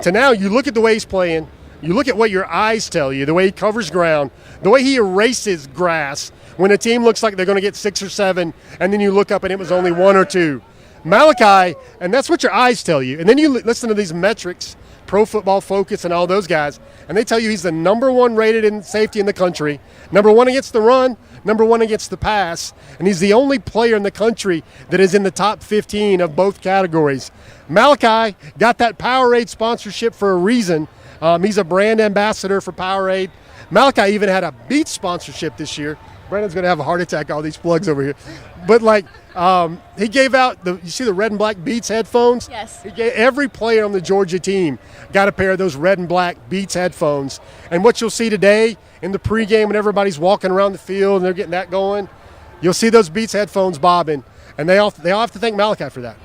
to now you look at the way he's playing, you look at what your eyes tell you, the way he covers ground, the way he erases grass when a team looks like they're going to get 6 or 7, and then you look up and it was only 1 or 2. Malaki, and that's what your eyes tell you. And then you listen to these metrics, Pro Football Focus and all those guys, and they tell you he's the number 1 rated in safety in the country, number 1 against the run, number 1 against the pass, and he's the only player in the country that is in the top 15 of both categories. Malaki got that Powerade sponsorship for a reason. He's a brand ambassador for Powerade. Malaki even had a Beats sponsorship this year. Brandon's going to have a heart attack, all these plugs over here. But, he gave out, you see the red and black Beats headphones? Yes. He gave, every player on the Georgia team got a pair of those red and black Beats headphones. And what you'll see today in the pregame when everybody's walking around the field and they're getting that going, you'll see those Beats headphones bobbing. And they all have to thank Malaki for that.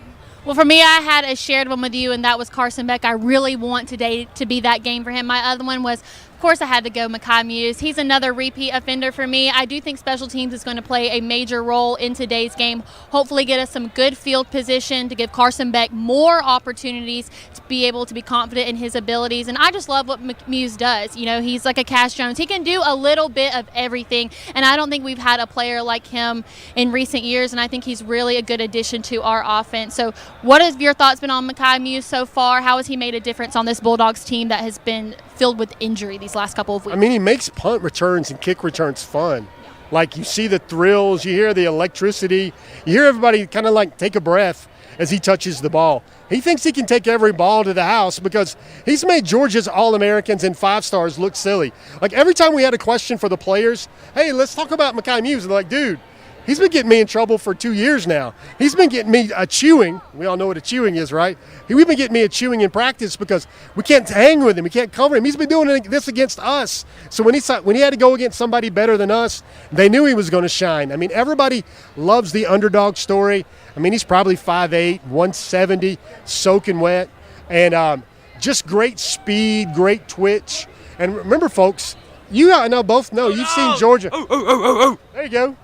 Well, for me, I had a shared one with you, and that was Carson Beck. I really want today to be that game for him. My other one was, of course, I had to go Makai Muse. He's another repeat offender for me. I do think special teams is going to play a major role in today's game. Hopefully get us some good field position to give Carson Beck more opportunities to be able to be confident in his abilities. And I just love what Muse does. He's like a Cash Jones. He can do a little bit of everything, and I don't think we've had a player like him in recent years, and I think he's really a good addition to our offense. So what have your thoughts been on Makai Muse so far? How has he made a difference on this Bulldogs team that has been filled with injury these last couple of weeks? I mean, he makes punt returns and kick returns fun. Like, you see the thrills, you hear the electricity, you hear everybody kind of like take a breath as he touches the ball. He thinks he can take every ball to the house because he's made Georgia's All-Americans and 5-stars look silly. Like, every time we had a question for the players, hey, let's talk about Makai Muse. And they're like, dude, He's been getting me in trouble for 2 years now. He's been getting me a chewing. We all know what a chewing is, right? We've been getting me a chewing in practice because we can't hang with him. We can't cover him. He's been doing this against us. So when he had to go against somebody better than us, they knew he was going to shine. I mean, everybody loves the underdog story. I mean, he's probably 5'8", 170, soaking wet, and just great speed, great twitch. And remember, folks, you both know, you've seen Georgia. There you go.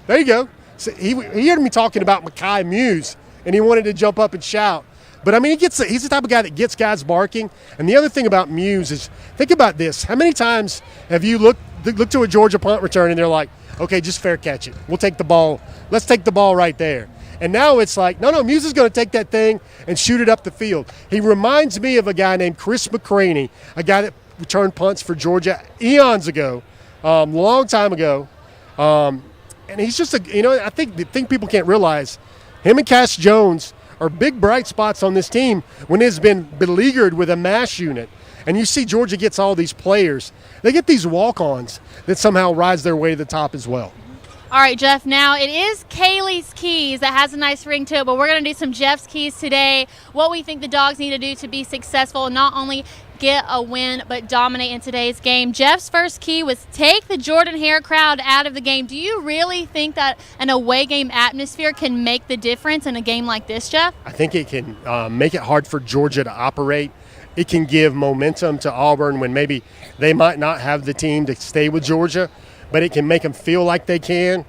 There you go. So he heard me talking about Makai Muse, and he wanted to jump up and shout. But, I mean, he's the type of guy that gets guys barking. And the other thing about Muse is, think about this. How many times have you looked to a Georgia punt return, and they're like, okay, just fair catch it. We'll take the ball. Let's take the ball right there. And now it's like, no, Muse is going to take that thing and shoot it up the field. He reminds me of a guy named Chris McCraney, a guy that returned punts for Georgia eons ago, long time ago. And he's just I think the thing people can't realize, him and Cass Jones are big bright spots on this team when it's been beleaguered with a mash unit. And you see Georgia gets all these players. They get these walk-ons that somehow rise their way to the top as well. All right, Jeff, now it is Kaylee's keys that has a nice ring to it, but we're going to do some Jeff's keys today, what we think the Dogs need to do to be successful and not only get a win but dominate in today's game. Jeff's first key was take the Jordan-Hare crowd out of the game. Do you really think that an away game atmosphere can make the difference in a game like this, Jeff? I think it can make it hard for Georgia to operate. It can give momentum to Auburn when maybe they might not have the team to stay with Georgia, but it can make them feel like they can.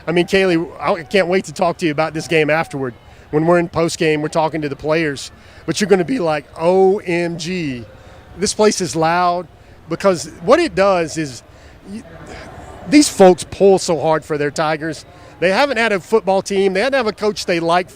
I mean, Kaylee, I can't wait to talk to you about this game afterward. When we're in post-game, we're talking to the players, but you're going to be like, OMG, this place is loud, because what it does is these folks pull so hard for their Tigers. They haven't had a football team. They haven't have a coach they like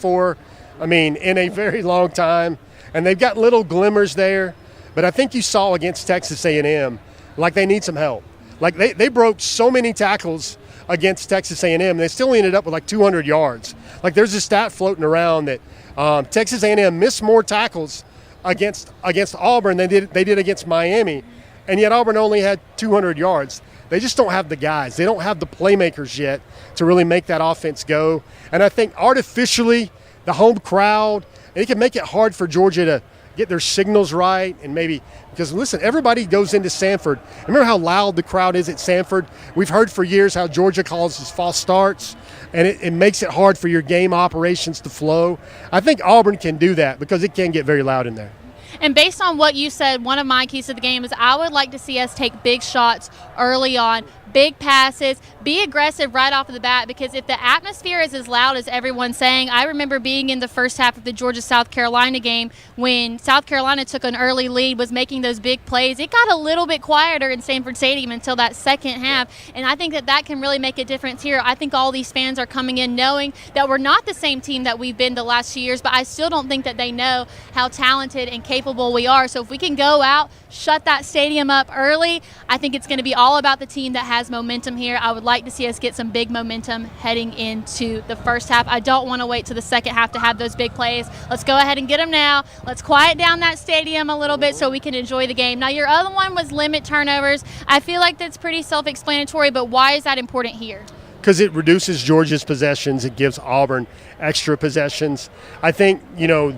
in a very long time, and they've got little glimmers there, but I think you saw against Texas A&M, like they need some help. Like they broke so many tackles against Texas A&M, they still ended up with like 200 yards. Like there's a stat floating around that Texas A&M missed more tackles against Auburn than they did against Miami, and yet Auburn only had 200 yards. They just don't have the guys. They don't have the playmakers yet to really make that offense go. And I think artificially, the home crowd, it can make it hard for Georgia to get their signals right, and maybe because listen, everybody goes into Sanford. Remember how loud the crowd is at Sanford? We've heard for years how Georgia calls this false starts, and it makes it hard for your game operations to flow. I think Auburn can do that because it can get very loud in there. And based on what you said, one of my keys to the game is I would like to see us take big shots early on, big passes, be aggressive right off of the bat, because if the atmosphere is as loud as everyone's saying, I remember being in the first half of the Georgia-South Carolina game when South Carolina took an early lead, was making those big plays. It got a little bit quieter in Sanford Stadium until that second half, and I think that can really make a difference here. I think all these fans are coming in knowing that we're not the same team that we've been the last few years, but I still don't think that they know how talented and capable we are. So if we can go out, shut that stadium up early, I think it's going to be all about the team that has momentum here. I would like to see us get some big momentum heading into the first half. I don't want to wait till the second half to have those big plays. Let's go ahead and get them now. Let's quiet down that stadium a little bit so we can enjoy the game. Now, your other one was limit turnovers. I feel like that's pretty self-explanatory, but why is that important here? Because it reduces Georgia's possessions. It gives Auburn extra possessions. I think,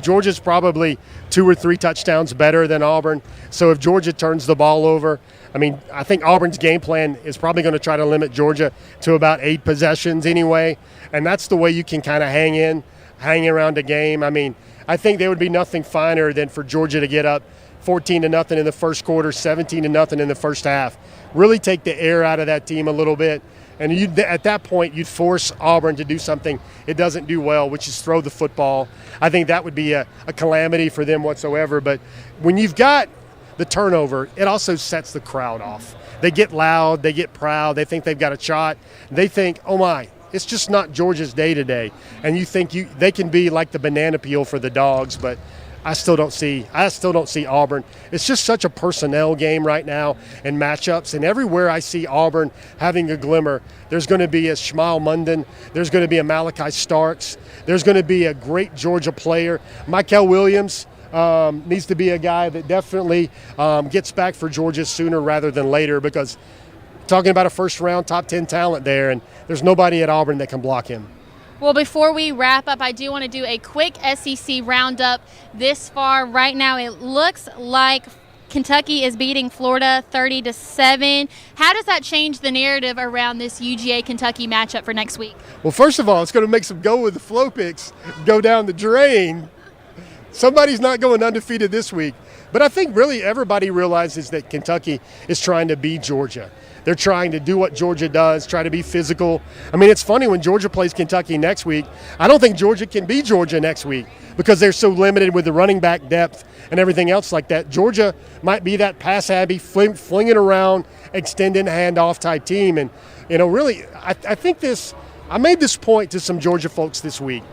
Georgia's probably 2 or 3 touchdowns better than Auburn. So if Georgia turns the ball over, I think Auburn's game plan is probably going to try to limit Georgia to about 8 possessions anyway. And that's the way you can kind of hang around a game. I think there would be nothing finer than for Georgia to get up 14-0 in the first quarter, 17-0 in the first half. Really take the air out of that team a little bit. And at that point, you'd force Auburn to do something it doesn't do well, which is throw the football. I think that would be a calamity for them whatsoever. But when you've got the turnover, it also sets the crowd off. They get loud. They get proud. They think they've got a shot. They think, oh, my, it's just not Georgia's day today. And you think they can be like the banana peel for the Dogs, but I still don't see Auburn. It's just such a personnel game right now and matchups. And everywhere I see Auburn having a glimmer, there's going to be a Shmuel Munden. There's going to be a Malaki Starks. There's going to be a great Georgia player. Michael Williams needs to be a guy that definitely gets back for Georgia sooner rather than later, because talking about a first-round top 10 talent there, and there's nobody at Auburn that can block him. Well, before we wrap up, I do want to do a quick SEC roundup this far. Right now, it looks like Kentucky is beating Florida 30-7. How does that change the narrative around this UGA-Kentucky matchup for next week? Well, first of all, it's going to make some go with the flow picks go down the drain. Somebody's not going undefeated this week. But I think really everybody realizes that Kentucky is trying to beat Georgia. They're trying to do what Georgia does, try to be physical. I mean, it's funny when Georgia plays Kentucky next week. I don't think Georgia can beat Georgia next week because they're so limited with the running back depth and everything else like that. Georgia might be that pass-happy, fling it around, extending handoff type team. And, really, I think I made this point to some Georgia folks this week.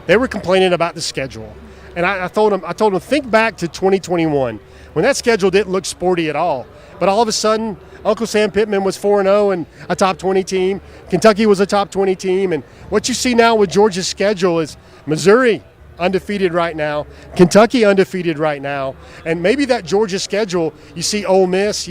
They were complaining about the schedule. And I told them, think back to 2021 when that schedule didn't look sporty at all. But all of a sudden, Uncle Sam Pittman was 4-0 and a top 20 team. Kentucky was a top 20 team. And what you see now with Georgia's schedule is Missouri undefeated right now, Kentucky undefeated right now. And maybe that Georgia schedule, you see Ole Miss,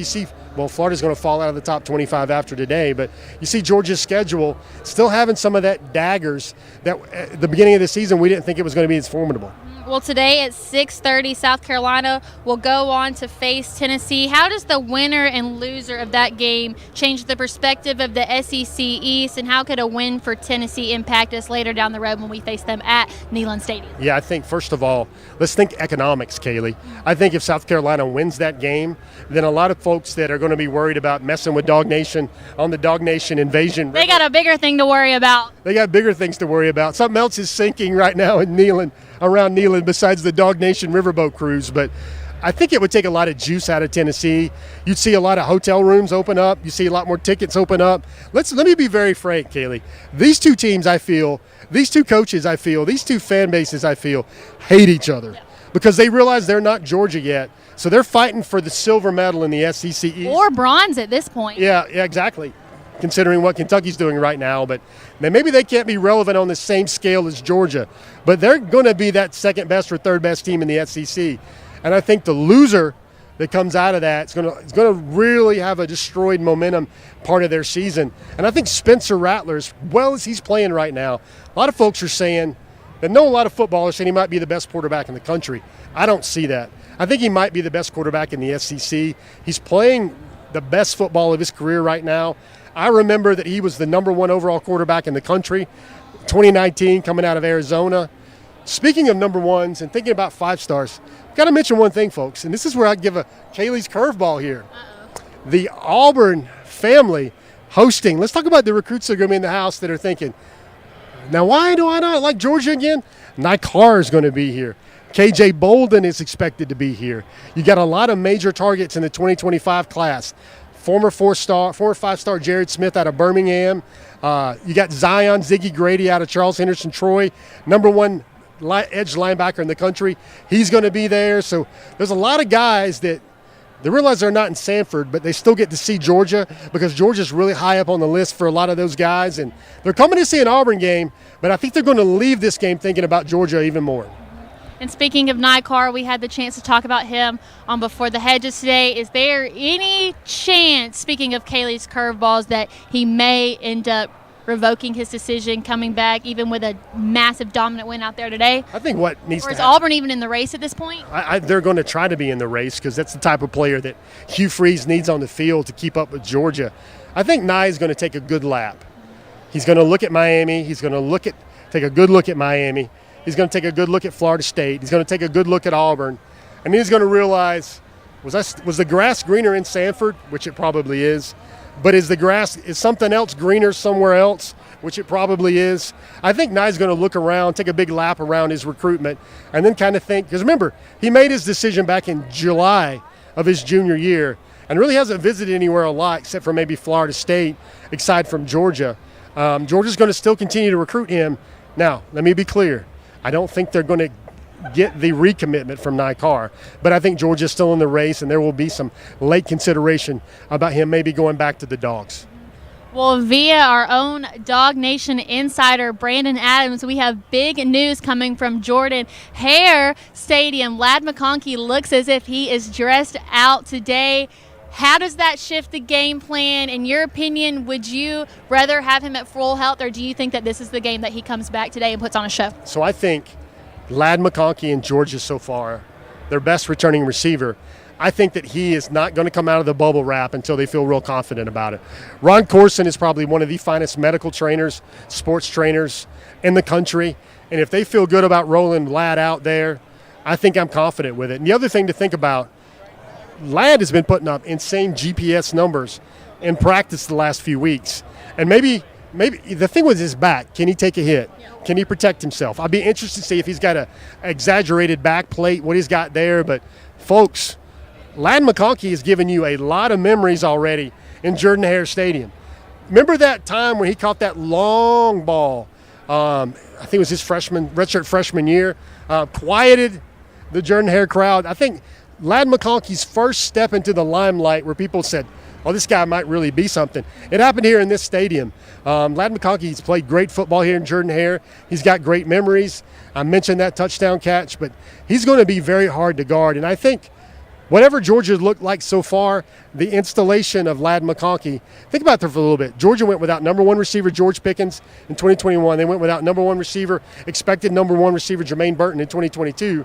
Florida's going to fall out of the top 25 after today, but you see Georgia's schedule still having some of that daggers that at the beginning of the season we didn't think it was going to be as formidable. Well, today at 6:30, South Carolina will go on to face Tennessee. How does the winner and loser of that game change the perspective of the SEC East, and how could a win for Tennessee impact us later down the road when we face them at Neyland Stadium? Yeah, I think, first of all, let's think economics, Kaylee. I think if South Carolina wins that game, then a lot of folks that are going to be worried about messing with DawgNation on the DawgNation invasion. They got a bigger thing to worry about. They got bigger things to worry about. Something else is sinking right now in Neyland, around Neyland, besides the DawgNation riverboat cruise. But I think it would take a lot of juice out of Tennessee. You'd see a lot of hotel rooms open up. You see a lot more tickets open up. Let me be very frank, Kaylee. These two teams, I feel, these two coaches, I feel, these two fan bases, I feel, hate each other because they realize they're not Georgia yet. So they're fighting for the silver medal in the SEC East. Or bronze at this point. Yeah, exactly, considering what Kentucky's doing right now. But maybe they can't be relevant on the same scale as Georgia, but they're going to be that second best or third best team in the SEC. And I think the loser that comes out of that is going to really have a destroyed momentum part of their season. And I think Spencer Rattler, as well as he's playing right now, a lot of folks are saying that know a lot of footballers saying he might be the best quarterback in the country. I don't see that. I think he might be the best quarterback in the SEC. He's playing the best football of his career right now. I remember that he was the number one overall quarterback in the country, 2019, coming out of Arizona. Speaking of number ones and thinking about 5 stars, got to mention one thing, folks, and this is where I give a Kaylee's curveball here. The Auburn family hosting. Let's talk about the recruits that are going to be in the house that are thinking, now why do I not like Georgia again? Nikar is going to be here. KJ Bolden is expected to be here. You got a lot of major targets in the 2025 class. Former 5-star Jared Smith out of Birmingham. You got Zion Ziggy Grady out of Charles Henderson Troy, number one edge linebacker in the country. He's going to be there. So there's a lot of guys that they realize they're not in Sanford, but they still get to see Georgia because Georgia's really high up on the list for a lot of those guys. And they're coming to see an Auburn game, but I think they're going to leave this game thinking about Georgia even more. And speaking of Nikar, we had the chance to talk about him on Before the Hedges today. Is there any chance, speaking of Kaylee's curveballs, that he may end up revoking his decision, coming back, even with a massive dominant win out there today? I think what needs to happen. Or is Auburn even in the race at this point? They're going to try to be in the race because that's the type of player that Hugh Freeze needs on the field to keep up with Georgia. I think Nye is going to take a good lap. He's going to look at Miami. He's going to take a good look at Miami. He's going to take a good look at Florida State. He's going to take a good look at Auburn. And then he's going to realize, was the grass greener in Sanford, which it probably is, but is something else greener somewhere else, which it probably is. I think Nye's going to look around, take a big lap around his recruitment, and then kind of think, because remember, he made his decision back in July of his junior year and really hasn't visited anywhere a lot except for maybe Florida State, aside from Georgia. Georgia's going to still continue to recruit him. Now, let me be clear. I don't think they're going to get the recommitment from Nikar, but I think Georgia's still in the race, and there will be some late consideration about him maybe going back to the Dogs. Well, via our own DawgNation insider, Brandon Adams, we have big news coming from Jordan-Hare Stadium. Lad McConkey looks as if he is dressed out today. How does that shift the game plan? In your opinion, would you rather have him at full health, or do you think that this is the game that he comes back today and puts on a show? So I think Ladd McConkey in Georgia so far, their best returning receiver, I think that he is not going to come out of the bubble wrap until they feel real confident about it. Ron Corson is probably one of the finest medical trainers, sports trainers in the country. And if they feel good about rolling Ladd out there, I think I'm confident with it. And the other thing to think about, Ladd has been putting up insane GPS numbers in practice the last few weeks. And maybe the thing with his back, can he take a hit? Can he protect himself? I'd be interested to see if he's got an exaggerated back plate, what he's got there. But, folks, Ladd McConkey has given you a lot of memories already in Jordan-Hare Stadium. Remember that time when he caught that long ball? I think it was his redshirt freshman year. Quieted the Jordan-Hare crowd. I think Ladd McConkey's first step into the limelight where people said, oh, this guy might really be something. It happened here in this stadium. Ladd McConkey's played great football here in Jordan-Hare. He's got great memories. I mentioned that touchdown catch, but he's going to be very hard to guard. And I think whatever Georgia looked like so far, the installation of Ladd McConkey, think about that for a little bit. Georgia went without number one receiver George Pickens in 2021. They went without number one receiver, expected number one receiver Jermaine Burton in 2022.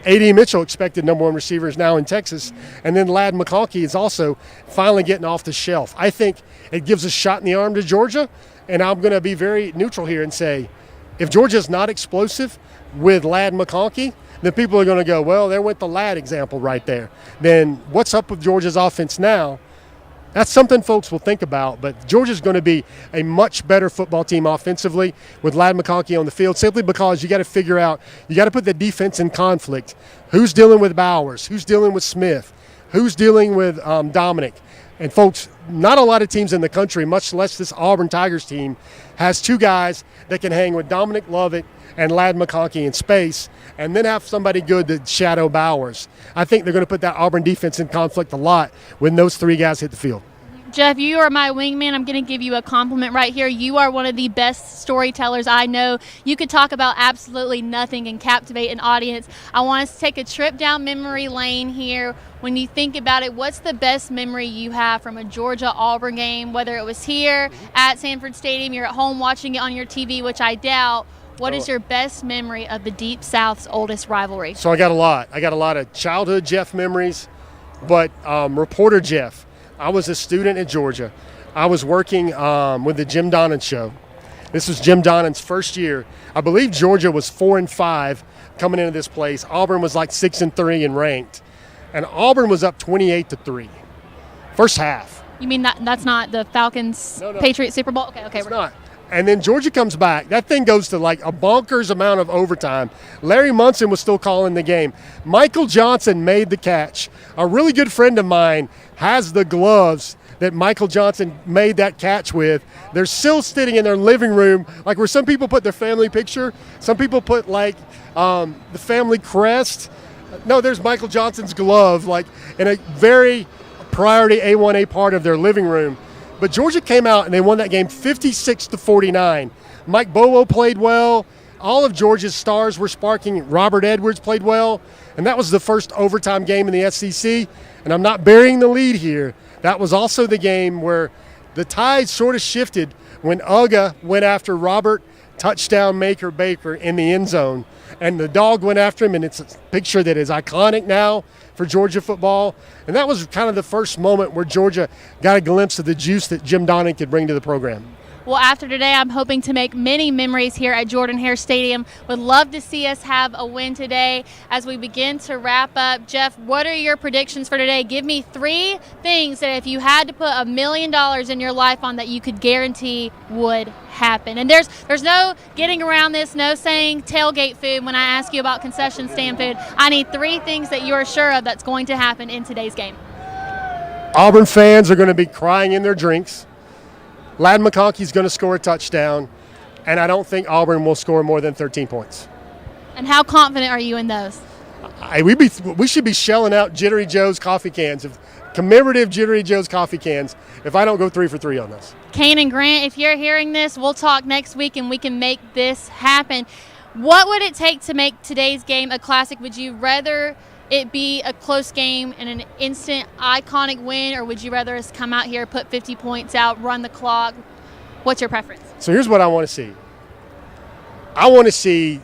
A.D. Mitchell, expected number one receiver, is now in Texas. And then Ladd McConkey is also finally getting off the shelf. I think it gives a shot in the arm to Georgia. And I'm going to be very neutral here and say, if Georgia's not explosive with Ladd McConkey, then people are going to go, well, there went the Ladd example right there. Then what's up with Georgia's offense now? That's something folks will think about, but Georgia's going to be a much better football team offensively with Ladd McConkey on the field, simply because you got to figure out, you got to put the defense in conflict. Who's dealing with Bowers? Who's dealing with Smith? Who's dealing with Dominic? And folks, not a lot of teams in the country, much less this Auburn Tigers team, has two guys that can hang with Dominic Lovett and Ladd McConkey in space, and then have somebody good to shadow Bowers. I think they're going to put that Auburn defense in conflict a lot when those three guys hit the field. Jeff, you are my wingman. I'm going to give you a compliment right here. You are one of the best storytellers I know. You could talk about absolutely nothing and captivate an audience. I want us to take a trip down memory lane here. When you think about it, what's the best memory you have from a Georgia-Auburn game, whether it was here at Sanford Stadium, you're at home watching it on your TV, which I doubt. What is your best memory of the Deep South's oldest rivalry? So I got a lot. I got a lot of childhood Jeff memories, but reporter Jeff, I was a student at Georgia. I was working with the Jim Donnan show. This was Jim Donnan's first year. I believe Georgia was 4-5 coming into this place. Auburn was like 6-3 and ranked. And Auburn was up 28-3. First half. You mean that's not the Falcons Patriots Super Bowl? Okay, it's not. And then Georgia comes back. That thing goes to like a bonkers amount of overtime. Larry Munson was still calling the game. Michael Johnson made the catch. A really good friend of mine has the gloves that Michael Johnson made that catch with. They're still sitting in their living room, like where some people put their family picture. Some people put like the family crest. No, there's Michael Johnson's glove, like in a very priority A1A part of their living room. But Georgia came out and they won that game 56-49. Mike Bowo played well. All of Georgia's stars were sparking. Robert Edwards played well. And that was the first overtime game in the SEC. And I'm not burying the lead here. That was also the game where the tide sort of shifted when UGA went after Robert touchdown maker Baker in the end zone. And the dog went after him, and it's a picture that is iconic now for Georgia football. And that was kind of the first moment where Georgia got a glimpse of the juice that Jim Donnan could bring to the program. Well, after today, I'm hoping to make many memories here at Jordan-Hare Stadium. Would love to see us have a win today. As we begin to wrap up, Jeff, what are your predictions for today? Give me 3 things that if you had to put $1 million in your life on that you could guarantee would happen. And there's no getting around this, no saying tailgate food when I ask you about concession stand food. I need 3 things that you're sure of that's going to happen in today's game. Auburn fans are going to be crying in their drinks. Ladd McConkey's going to score a touchdown, and I don't think Auburn will score more than 13 points. And how confident are you in those? We should be shelling out Jittery Joe's coffee cans, commemorative Jittery Joe's coffee cans, if I don't go 3 for 3 on this. Kane and Grant, if you're hearing this, we'll talk next week and we can make this happen. What would it take to make today's game a classic? Would you rather it be a close game and an instant iconic win, or would you rather us come out here, put 50 points out, run the clock? What's your preference? So here's what I want to see. I want to see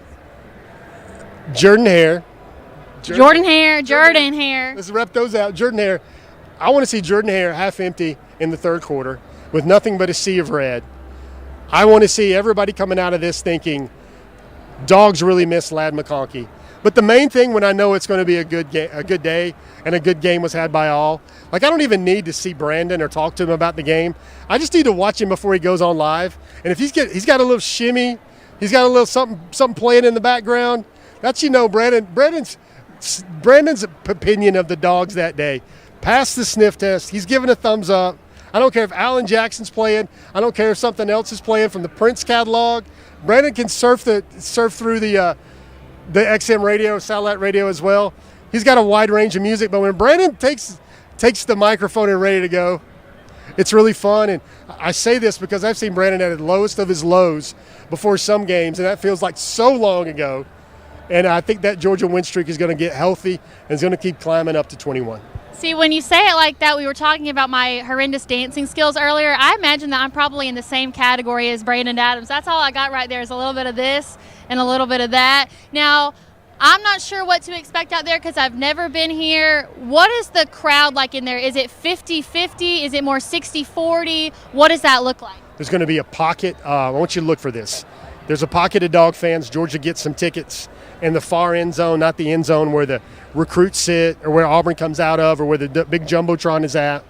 Jordan-Hare. Jordan-Hare. Let's rep those out. Jordan-Hare. I want to see Jordan-Hare half empty in the third quarter with nothing but a sea of red. I want to see everybody coming out of this thinking, Dogs really miss Lad McConkey. But the main thing when I know it's going to be a good day and a good game was had by all, like I don't even need to see Brandon or talk to him about the game. I just need to watch him before he goes on live. And if he's got a little shimmy, he's got a little something playing in the background, that's, Brandon's opinion of the Dogs that day. Passed the sniff test. He's giving a thumbs up. I don't care if Alan Jackson's playing. I don't care if something else is playing from the Prince catalog. Brandon can surf through the XM radio, satellite radio as well. He's got a wide range of music, but when Brandon takes the microphone and ready to go, it's really fun. And I say this because I've seen Brandon at the lowest of his lows before some games, and that feels like so long ago. And I think that Georgia win streak is going to get healthy and is going to keep climbing up to 21. See, when you say it like that, we were talking about my horrendous dancing skills earlier. I imagine that I'm probably in the same category as Brandon Adams. That's all I got right there is a little bit of this and a little bit of that. Now, I'm not sure what to expect out there because I've never been here. What is the crowd like in there? Is it 50-50? Is it more 60-40? What does that look like? There's going to be a pocket. I want you to look for this. There's a pocket of Dog fans. Georgia gets some tickets in the far end zone, not the end zone where the recruits sit or where Auburn comes out of or where the big Jumbotron is at.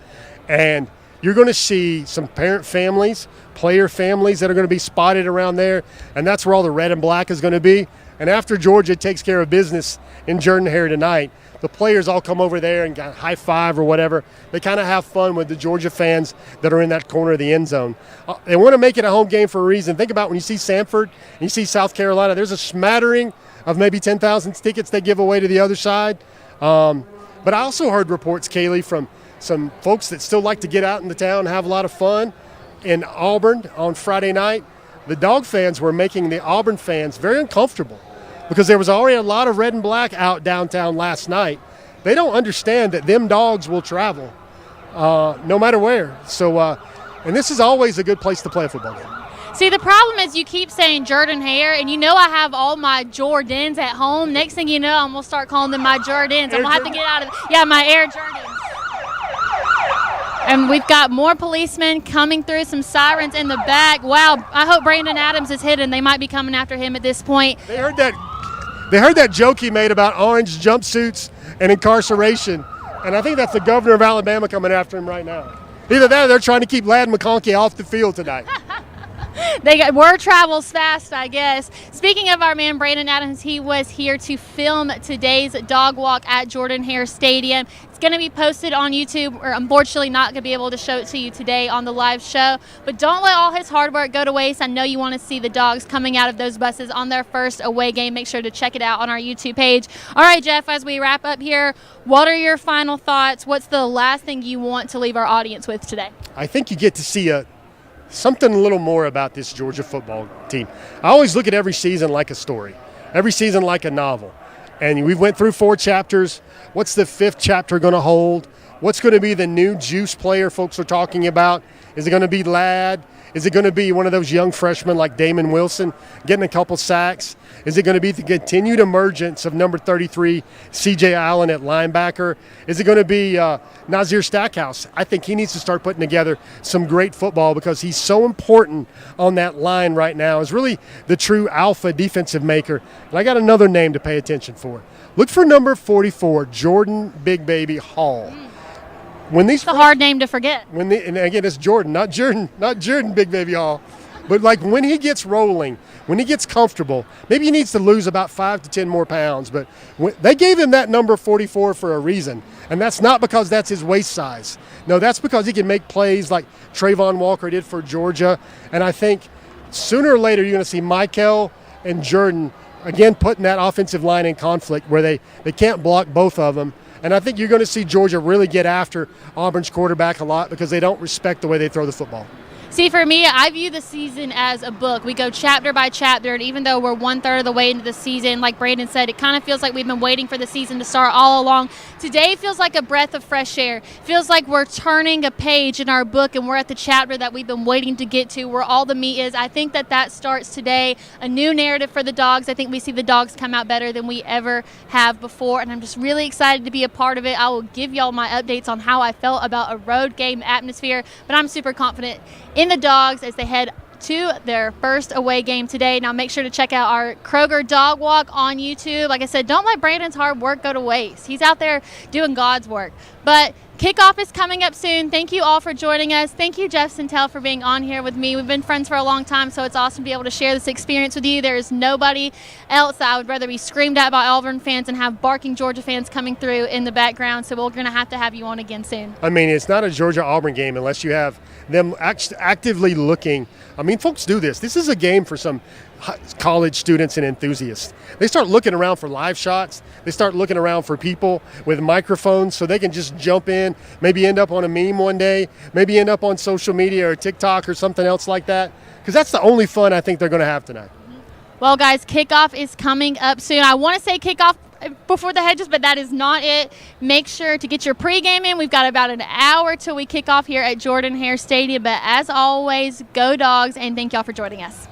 And you're going to see some parent families, player families that are going to be spotted around there, and that's where all the red and black is going to be. And after Georgia takes care of business in Jordan-Hare tonight, the players all come over there and got high five or whatever. They kind of have fun with the Georgia fans that are in that corner of the end zone. They want to make it a home game for a reason. Think about when you see Samford and you see South Carolina, there's a smattering of maybe 10,000 tickets they give away to the other side. But I also heard reports, Kaylee, from some folks that still like to get out in the town and have a lot of fun in Auburn on Friday night. The Dog fans were making the Auburn fans very uncomfortable because there was already a lot of red and black out downtown last night. They don't understand that them Dogs will travel no matter where. So, and this is always a good place to play a football game. See, the problem is you keep saying Jordan-Hare, and you know I have all my Jordans at home. Next thing you know, I'm going to start calling them my Jordans. I'm going to have to get out of – yeah, my Air Jordans. And we've got more policemen coming through, some sirens in the back. Wow, I hope Brandon Adams is hidden. They might be coming after him at this point. They heard that joke he made about orange jumpsuits and incarceration, and I think that's the governor of Alabama coming after him right now. Either that or they're trying to keep Lad McConkey off the field tonight. Word travels fast, I guess. Speaking of our man Brandon Adams, he was here to film today's dog walk at Jordan-Hare Stadium. It's going to be posted on YouTube. We're unfortunately not going to be able to show it to you today on the live show. But don't let all his hard work go to waste. I know you want to see the Dogs coming out of those buses on their first away game. Make sure to check it out on our YouTube page. All right, Jeff, as we wrap up here, what are your final thoughts? What's the last thing you want to leave our audience with today? I think you get to see something a little more about this Georgia football team. I always look at every season like a story, every season like a novel. And we went through 4 chapters. What's the 5th chapter going to hold? What's going to be the new juice player folks are talking about? Is it going to be Ladd? Is it going to be one of those young freshmen like Damon Wilson getting a couple sacks? Is it going to be the continued emergence of number 33, C.J. Allen at linebacker? Is it going to be Nazir Stackhouse? I think he needs to start putting together some great football because he's so important on that line right now. Is really the true alpha defensive maker. And I got another name to pay attention for. Look for number 44, Jordan Big Baby Hall. It's a hard name to forget. And again, it's Jordan, not Jordan Big Baby Hall. But like when he gets rolling, when he gets comfortable, maybe he needs to lose about 5 to 10 more pounds. But they gave him that number 44 for a reason. And that's not because that's his waist size. No, that's because he can make plays like Trayvon Walker did for Georgia. And I think sooner or later you're going to see Michael and Jordan, again, putting that offensive line in conflict where they can't block both of them. And I think you're going to see Georgia really get after Auburn's quarterback a lot because they don't respect the way they throw the football. See, for me, I view the season as a book. We go chapter by chapter, and even though we're 1/3 of the way into the season, like Brandon said, it kind of feels like we've been waiting for the season to start all along. Today feels like a breath of fresh air. Feels like we're turning a page in our book, and we're at the chapter that we've been waiting to get to, where all the meat is. I think that starts today, a new narrative for the Dogs. I think we see the Dogs come out better than we ever have before, and I'm just really excited to be a part of it. I will give y'all my updates on how I felt about a road game atmosphere, but I'm super confident in the Dogs as they head to their first away game today. Now make sure to check out our Kroger Dog Walk on YouTube. Like I said, don't let Brandon's hard work go to waste. He's out there doing God's work. But kickoff is coming up soon. Thank you all for joining us. Thank you, Jeff Sintel, for being on here with me. We've been friends for a long time, so it's awesome to be able to share this experience with you. There is nobody else that I would rather be screamed at by Auburn fans and have barking Georgia fans coming through in the background, so we're going to have you on again soon. I mean, it's not a Georgia-Auburn game unless you have them actively looking. I mean, folks do this. This is a game for some college students and enthusiasts. They start looking around for live shots. They start looking around for people with microphones so they can just jump in, maybe end up on a meme one day, maybe end up on social media or TikTok or something else like that, because that's the only fun I think they're going to have tonight. Well, guys, kickoff is coming up soon. I want to say kickoff before the hedges, but that is not it. Make sure to get your pregame in. We've got about an hour till we kick off here at Jordan-Hare Stadium, but as always, go Dogs, and thank y'all for joining us.